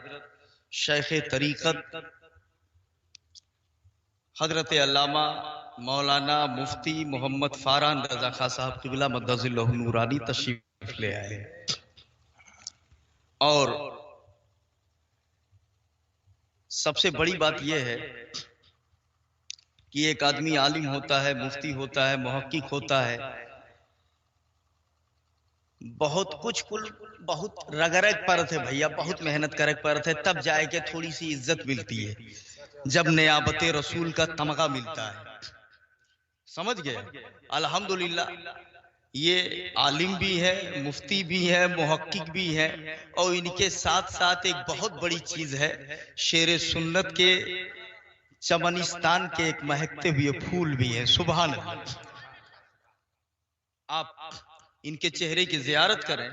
شیخ طریقت حضرت علامہ مولانا مفتی محمد فاران رضا خان صاحب قبلہ مدظ اللہ نورانی تشریف لے آئے. اور سب سے بڑی بات یہ ہے کہ ایک آدمی عالم ہوتا ہے، مفتی ہوتا ہے، محقق ہوتا ہے، بہت کچھ بہت رگرگ پرت ہے بھیا، بہت محنت کرک پرت ہے، تب جائے کہ تھوڑی سی عزت ملتی ہے جب نیابت رسول کا تمغہ ملتا ہے. سمجھ گئے؟ الحمدللہ یہ عالم بھی ہے، مفتی بھی ہے، محقق بھی ہے، اور ان کے ساتھ ساتھ ایک بہت بڑی چیز ہے، شیر سنت کے چمنستان کے ایک مہکتے ہوئے پھول بھی ہیں. سبحان اللہ. آپ ان کے چہرے کی زیارت کریں.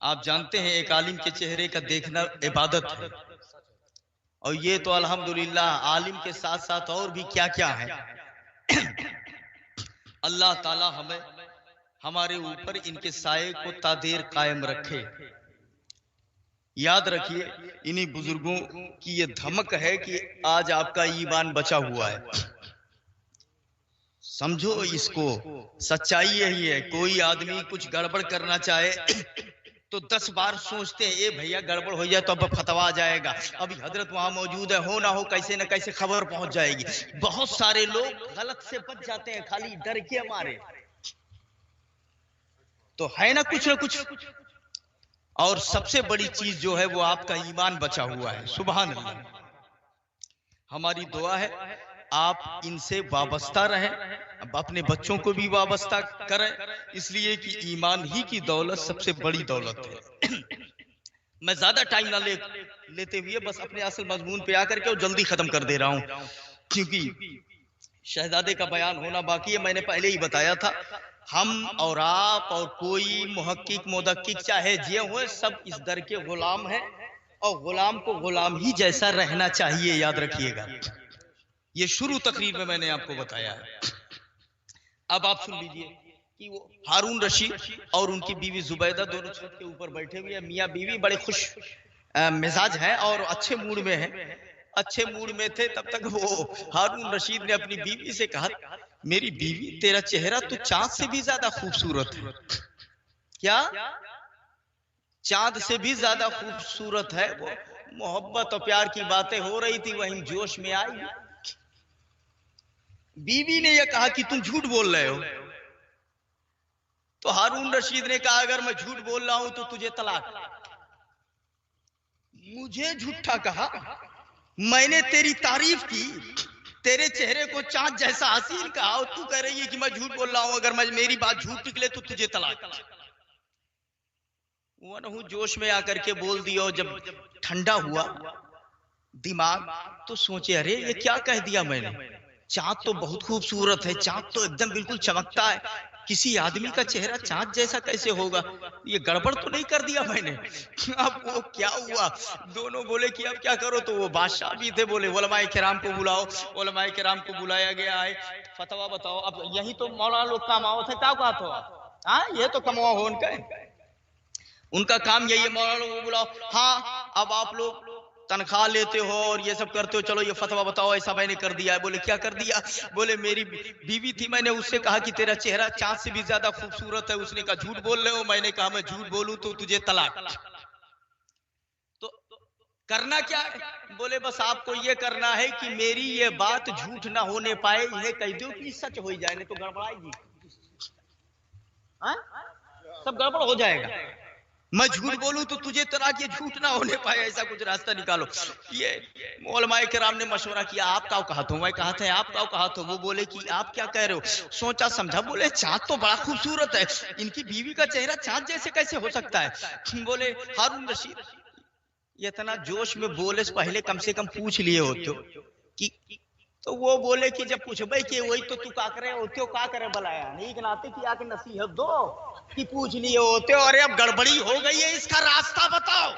آپ جانتے ہیں ایک عالم کے چہرے کا دیکھنا عبادت ہے، اور یہ تو الحمدللہ عالم کے ساتھ ساتھ اور بھی کیا کیا ہے. اللہ تعالی ہمیں ہمارے اوپر ان کے سائے کو تا دیر قائم رکھے. یاد رکھیے انہی بزرگوں کی یہ دھمک ہے کہ آج آپ کا ایمان بچا ہوا ہے. سمجھو اس کو، سچائی یہی ہے. کوئی آدمی کچھ گڑبڑ کرنا چاہے تو 10 بار سوچتے ہیں اے بھیا گڑبڑ ہو جائے تو اب فتوا آ جائے گا، ابھی حضرت وہاں موجود ہے، ہو نہ ہو کیسے نہ کیسے خبر پہنچ جائے گی. بہت سارے لوگ غلط سے بچ جاتے ہیں خالی ڈر کے مارے، تو ہے نا کچھ نہ کچھ. اور سب سے بڑی چیز جو ہے وہ آپ کا ایمان بچا ہوا ہے. سبحان اللہ. ہماری دعا ہے آپ ان سے وابستہ رہیں، اب اپنے بچوں کو بھی وابستہ کریں، اس لیے کہ ایمان ہی کی دولت سب سے بڑی دولت ہے. میں زیادہ ٹائم نہ لیتے ہوئے بس اپنے اصل مضمون پہ آ کر کے جلدی ختم کر دے رہا ہوں، کیونکہ شہزادے کا بیان ہونا باقی ہے. میں نے پہلے ہی بتایا تھا ہم اور آپ اور کوئی محقق مدقق چاہے جی ہوئے سب اس در کے غلام ہیں، اور غلام کو غلام ہی جیسا رہنا چاہیے. یاد رکھیے گا، یہ شروع تقریر میں میں نے آپ کو بتایا ہے. اب آپ سن لیجئے کہ وہ ہارون رشید اور ان کی بیوی زبیدہ دونوں چھت کے اوپر بیٹھے ہوئے ہیں. میاں بیوی بڑے خوش مزاج ہیں اور اچھے موڈ میں ہیں. اچھے موڈ میں تھے تب تک وہ ہارون رشید نے اپنی بیوی سے کہا میری بیوی تیرا چہرہ تو چاند سے بھی زیادہ خوبصورت ہے. کیا؟ چاند سے بھی زیادہ خوبصورت ہے. وہ محبت اور پیار کی باتیں ہو رہی تھی، وہیں جوش میں آئی بیوی نے یہ کہا کہ تم جھوٹ بول رہے ہو. تو ہارون رشید نے کہا اگر میں جھوٹ بول رہا ہوں تو تجھے طلاق. مجھے جھوٹا کہا؟ میں نے تیری تعریف کی، تیرے چہرے کو چاند جیسا حسین کہا، اور تو کہہ رہی ہے کہ میں جھوٹ بول رہا ہوں، اگر میری بات جھوٹ نکلے تو تجھے طلاق. وہ نہ جوش میں آ کر کے بول دیا. جب ٹھنڈا ہوا دماغ تو سوچے ارے یہ کیا کہہ دیا میں نے. چاند تو بہت خوبصورت ہے، چاند تو ایک دم بالکل چمکتا ہے، کسی آدمی کا چہرہ چاند جیسا کیسے ہوگا؟ یہ گڑبڑ تو نہیں کر دیا میں نے؟ اب وہ کیا ہوا، دونوں بولے کہ اب کیا کرو. تو وہ بادشاہ بھی تھے، بولے علماء کرام کو بلاؤ. علماء کرام کو بلایا گیا ہے، فتوا بتاؤ. اب یہی تو مولانا لوگ کام آؤ تھے، کیا بات ہو؟ ہاں یہ تو کموا ہو ان کا کام یہی ہے، مولانا لوگ کو بلاؤ. ہاں اب آپ لوگ تنخواہ لیتے ہو اور یہ سب کرتے ہو، چلو یہ فتوا بتاؤ ایسا میں نے کر دیا ہے. بولے کیا کر دیا؟ بولے میری بیوی تھی، میں نے اس سے کہا کہ تیرا چہرہ چاند سے بھی زیادہ خوبصورت ہے. اس نے کہا جھوٹ بول رہے ہو. میں نے کہا میں جھوٹ بولوں تو تجھے طلاق. تو کرنا کیا ہے؟ بولے بس آپ کو یہ کرنا ہے کہ میری یہ بات جھوٹ نہ ہونے پائے، انہیں کہہ دو کہ سچ ہو جائے، نہیں تو گڑبڑائے گی. सब गड़बड़ हो जाएगा। मैं झूठ बोलूं तो तुझे तरह के झूठ ना होने पाए, ऐसा कुछ रास्ता निकालो। ये उलमाए किराम ने मशवरा किया, आप क्या कहा तो मैं कहा था, आप क्या कहा तो वो बोले कि आप क्या कह रहे हो। सोचा समझा, बोले चाँद तो बड़ा खूबसूरत है, इनकी बीवी का चेहरा चाँद जैसे कैसे हो सकता है। बोले हारून रशीद इतना जोश में बोले से पहले कम से कम पूछ लिए होते कि, तो वो बोले कि जब पूछबे कि वही तो तू का करे होते हो, का करे बुलाया नहीं नाते कि आके नसीहत दो कि पूछ लिए होते हो। अरे अब गड़बड़ी हो गई है, इसका रास्ता बताओ,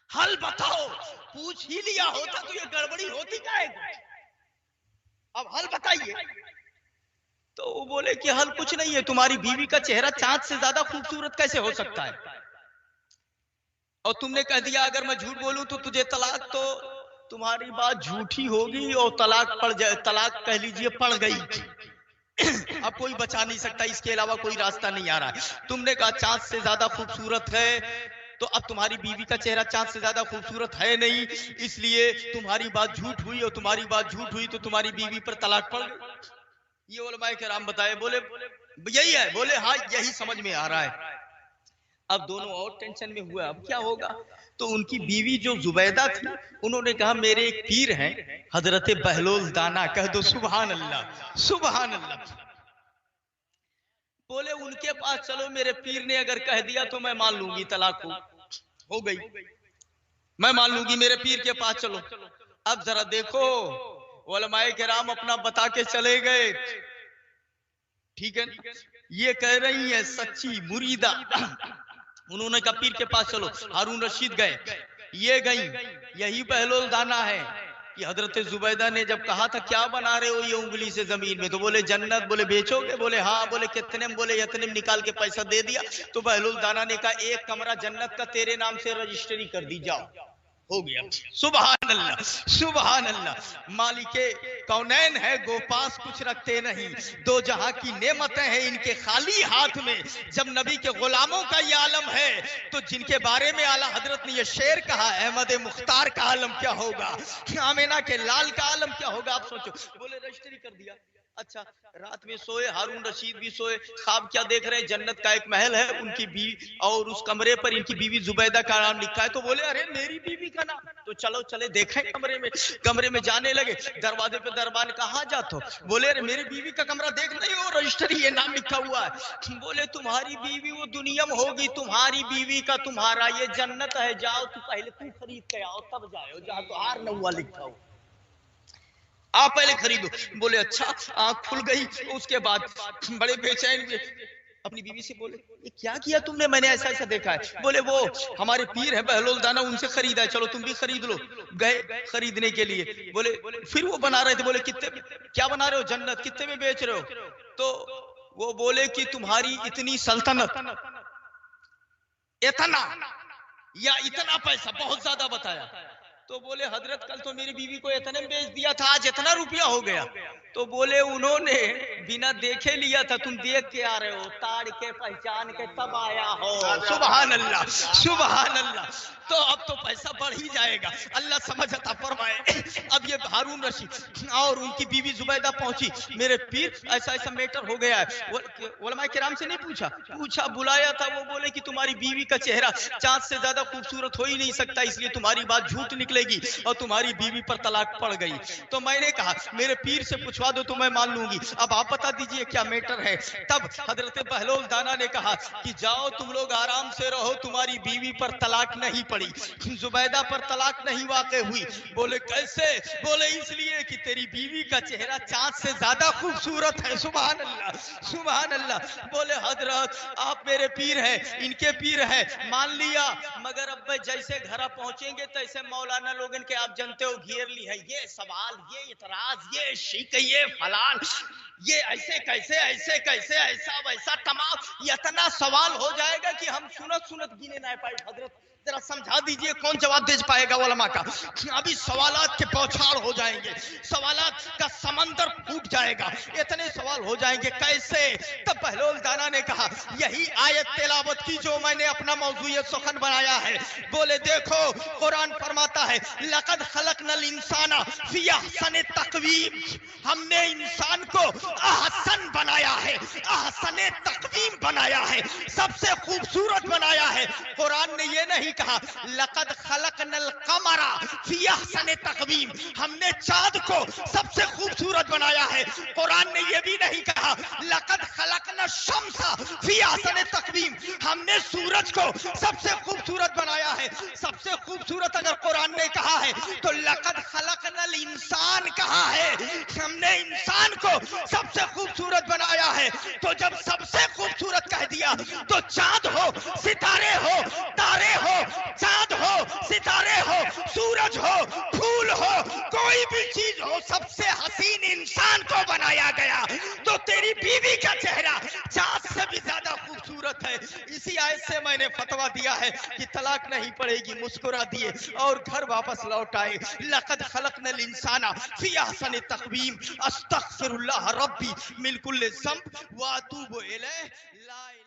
हल बताओ। पूछ ही लिया होता तो ये गड़बड़ी होती क्या है, अब हल बताइए। तो वो बोले कि हल कुछ नहीं है, तुम्हारी बीवी का चेहरा चाँद से ज्यादा खूबसूरत कैसे हो सकता है, और तुमने कह दिया अगर मैं झूठ बोलूं तो तुझे तलाक, तो तुम्हारी बात झूठी होगी और तलाक पड़ जाए, तलाक कह लीजिए पड़ गई। अब कोई बचा नहीं सकता, इसके अलावा कोई रास्ता नहीं आ रहा है। तुमने कहा चाँद से ज्यादा खूबसूरत है, तो अब तुम्हारी बीवी का चेहरा चाँद से ज्यादा खूबसूरत है नहीं, इसलिए तुम्हारी बात झूठ हुई, और तुम्हारी बात झूठ हुई तो तुम्हारी बीवी पर तलाक पड़ गई। ये उलमाए किराम बताए, बोले यही है। बोले हाँ यही समझ में आ रहा है। अब दोनों और टेंशन में हुआ, अब क्या होगा। तो उनकी बीवी जो जुबैदा थी, उन्होंने कहा मेरे एक पीर हैं हजरत बहलोल दाना, कह दो सुभान अल्लाह सुभान अल्लाह। बोले उनके पास चलो, मेरे पीर ने अगर कह दिया तो मैं मान लूंगी, तलाक हो गई, मैं मान लूंगी, मेरे पीर के पास चलो। अब जरा देखो उलमाए किराम अपना बता के चले गए, ठीक है, ये कह रही है सच्ची मुरीदा। उन्होंने कहा पीर के पास चलो, हारून रशीद गए, ये गई, यही बहलोल दाना है कि हजरत जुबैदा ने जब कहा था क्या बना रहे हो ये उंगली से जमीन में, तो बोले जन्नत। बोले बेचोगे, बोले हाँ। बोले कितने में, बोले इतने में, निकाल के पैसा दे दिया। तो बहलोल दाना ने कहा एक कमरा जन्नत का तेरे नाम से रजिस्ट्री कर दी, जाओ, हो गया। सुभान अल्लाह सुभान अल्लाह। मालिके कौनैन है, गोपास कुछ रखते नहीं, दो जहां की नेमतें हैं इनके खाली हाथ में। जब नबी के गुलामों का ये आलम है, तो जिनके बारे में आला हजरत ने ये शेर कहा, अहमद मुख्तार का आलम क्या होगा, आमिना के लाल का आलम क्या होगा। आप सोचो। बोले रजिस्ट्री कर दिया। अच्छा, रात में सोए, हारून रशीद भी सोए, ख्वाब क्या देख रहे हैं, जन्नत का एक महल है, उनकी बीवी, और उस कमरे पर इनकी बीवी जुबैदा का नाम लिखा है। तो बोले अरे मेरी बीवी का नाम, तो चलो चले देखें कमरे में। कमरे में जाने लगे, दरवाजे पे दरबान, कहाँ जाते हो। बोले अरे मेरी बीवी का कमरा देख नहीं हो, रजिस्ट्री ये नाम लिखा हुआ है। बोले तुम्हारी बीवी वो दुनिया में होगी, तुम्हारी बीवी का तुम्हारा, ये जन्नत है, जाओ तू पहले तू खरीद के आओ तब जाओ, जहाँ तो हार नौवा लिखा हो, आप पहले खरीदो। बोले अच्छा। आंख खुल गई। उसके बाद बड़े बेचैन अपनी बीवी से बोले ये क्या किया तुमने, मैंने ऐसा ऐसा देखा है। बोले वो हमारे पीर है बहलोल दाना, उनसे खरीदा है, चलो तुम भी खरीद लो। गए खरीदने के लिए। बोले फिर वो बना रहे थे। बोले कितने, क्या बना रहे हो, जन्नत, कितने में बेच रहे हो। तो वो बोले कि तुम्हारी इतनी सल्तनत, इतना या इतना पैसा, बहुत ज्यादा बताया। तो बोले हजरत कल तो मेरी बीवी को इतने में बेच दिया था, आज इतना रुपया हो गया। तो बोले उन्होंने बिना देखे लिया था, तुम देख के आ रहे हो, ताड़ के पहचान के तब आया हो। सुभान अल्लाह सुभान अल्लाह। तो अब तो पैसा बढ़ ही जाएगा, अल्लाह समझ अता फरमाए। अब ये हारून रशीद और उनकी बीवी जुबैदा पहुंची, मेरे पीर ऐसा ऐसा मैटर हो गया है। उलमाए किराम से नहीं पूछा, बुलाया था। वो बोले कि तुम्हारी बीवी का चेहरा चाँद से ज्यादा खूबसूरत हो ही नहीं सकता, इसलिए तुम्हारी बात झूठ निकलेगी और तुम्हारी बीवी पर तलाक पड़ गई। तो मैंने कहा मेरे पीर से पूछवा दो तो मैं मान लूंगी, अब आप बता दीजिए क्या मैटर है। तब हजरत बहलोल दाना ने कहा कि जाओ तुम लोग आराम से रहो, तुम्हारी बीवी पर तलाक नहीं पड़ी, जुबैदा पर तलाक नहीं वाक़ई हुई। बोले कैसे। बोले इसलिए कि तेरी बीवी का चेहरा चाँद से ज्यादा खूबसूरत है। सुभान अल्लाह सुभान अल्लाह। बोले हजरत आप मेरे पीर हैं, इनके पीर है, मान लिया, मगर अब जैसे घर पहुंचेंगे तैसे मौलाना लोगन के आप जानते हो घेर ली है, ये सवाल, ये इतराज, ये शिक, ये फलान, ये ऐसे कैसे, ऐसे कैसे, ऐसा वैसा, तमाम इतना सवाल हो जाएगा कि हम सुनत गिने ना पाए। हजरत जरा समझा दीजिए कौन जवाब दे पाएगा उलमा का। अभी सवालात के बौछार हो जाएंगे, सवालात का समंदर फूट जाएगा, इतने सवाल हो जाएंगे कैसे। तब बहलोल दाना ने कहा यही आयत तिलावत की जो मैंने अपना मौजूद सुखन बनाया है। बोले देखो कुरान फरमाता है लक़द खलक़नल इंसाना फ़ी अहसन तक़वीम, हमने इंसान को अहसन बनाया है, अहसन तक़वीम بنایا ہے، سب سے خوبصورت بنایا ہے۔ قرآن نے یہ نہیں کہا لقد خلقنا القمر فی احسن تقویم، ہم نے چاند کو سب سے خوبصورت بنایا ہے۔ قرآن نے یہ بھی نہیں کہا لقد خلقنا الشمس فی احسن تقویم، ہم نے سورج کو سب سے خوبصورت بنایا ہے۔ سب سے خوبصورت اگر قرآن نے کہا ہے تو لقد خلقنا الانسان کہا ہے، ہم نے انسان کو سب سے خوبصورت بنایا ہے۔ تو جب سب سے خوبصورت کہہ دیا تو چاند ہو، ستارے ہو، تارے ہو، چاند ہو، ستارے ہو، سورج ہو، پھول ہو، کوئی بھی چیز ہو، سب سے حسین انسان کو بنایا گیا۔ تو تیری بیوی کا چہرہ چاند سے بھی زیادہ خوبصورت ہے۔ اسی آیت سے میں نے فتویٰ دیا ہے کہ طلاق نہیں پڑے گی، مسکرا دیے اور گھر واپس لوٹ آئے۔ لقد خلقنا الانسان فی احسن تقویم، استغفر اللہ ربی من کل ذنب واتوب الیہ، لا الہ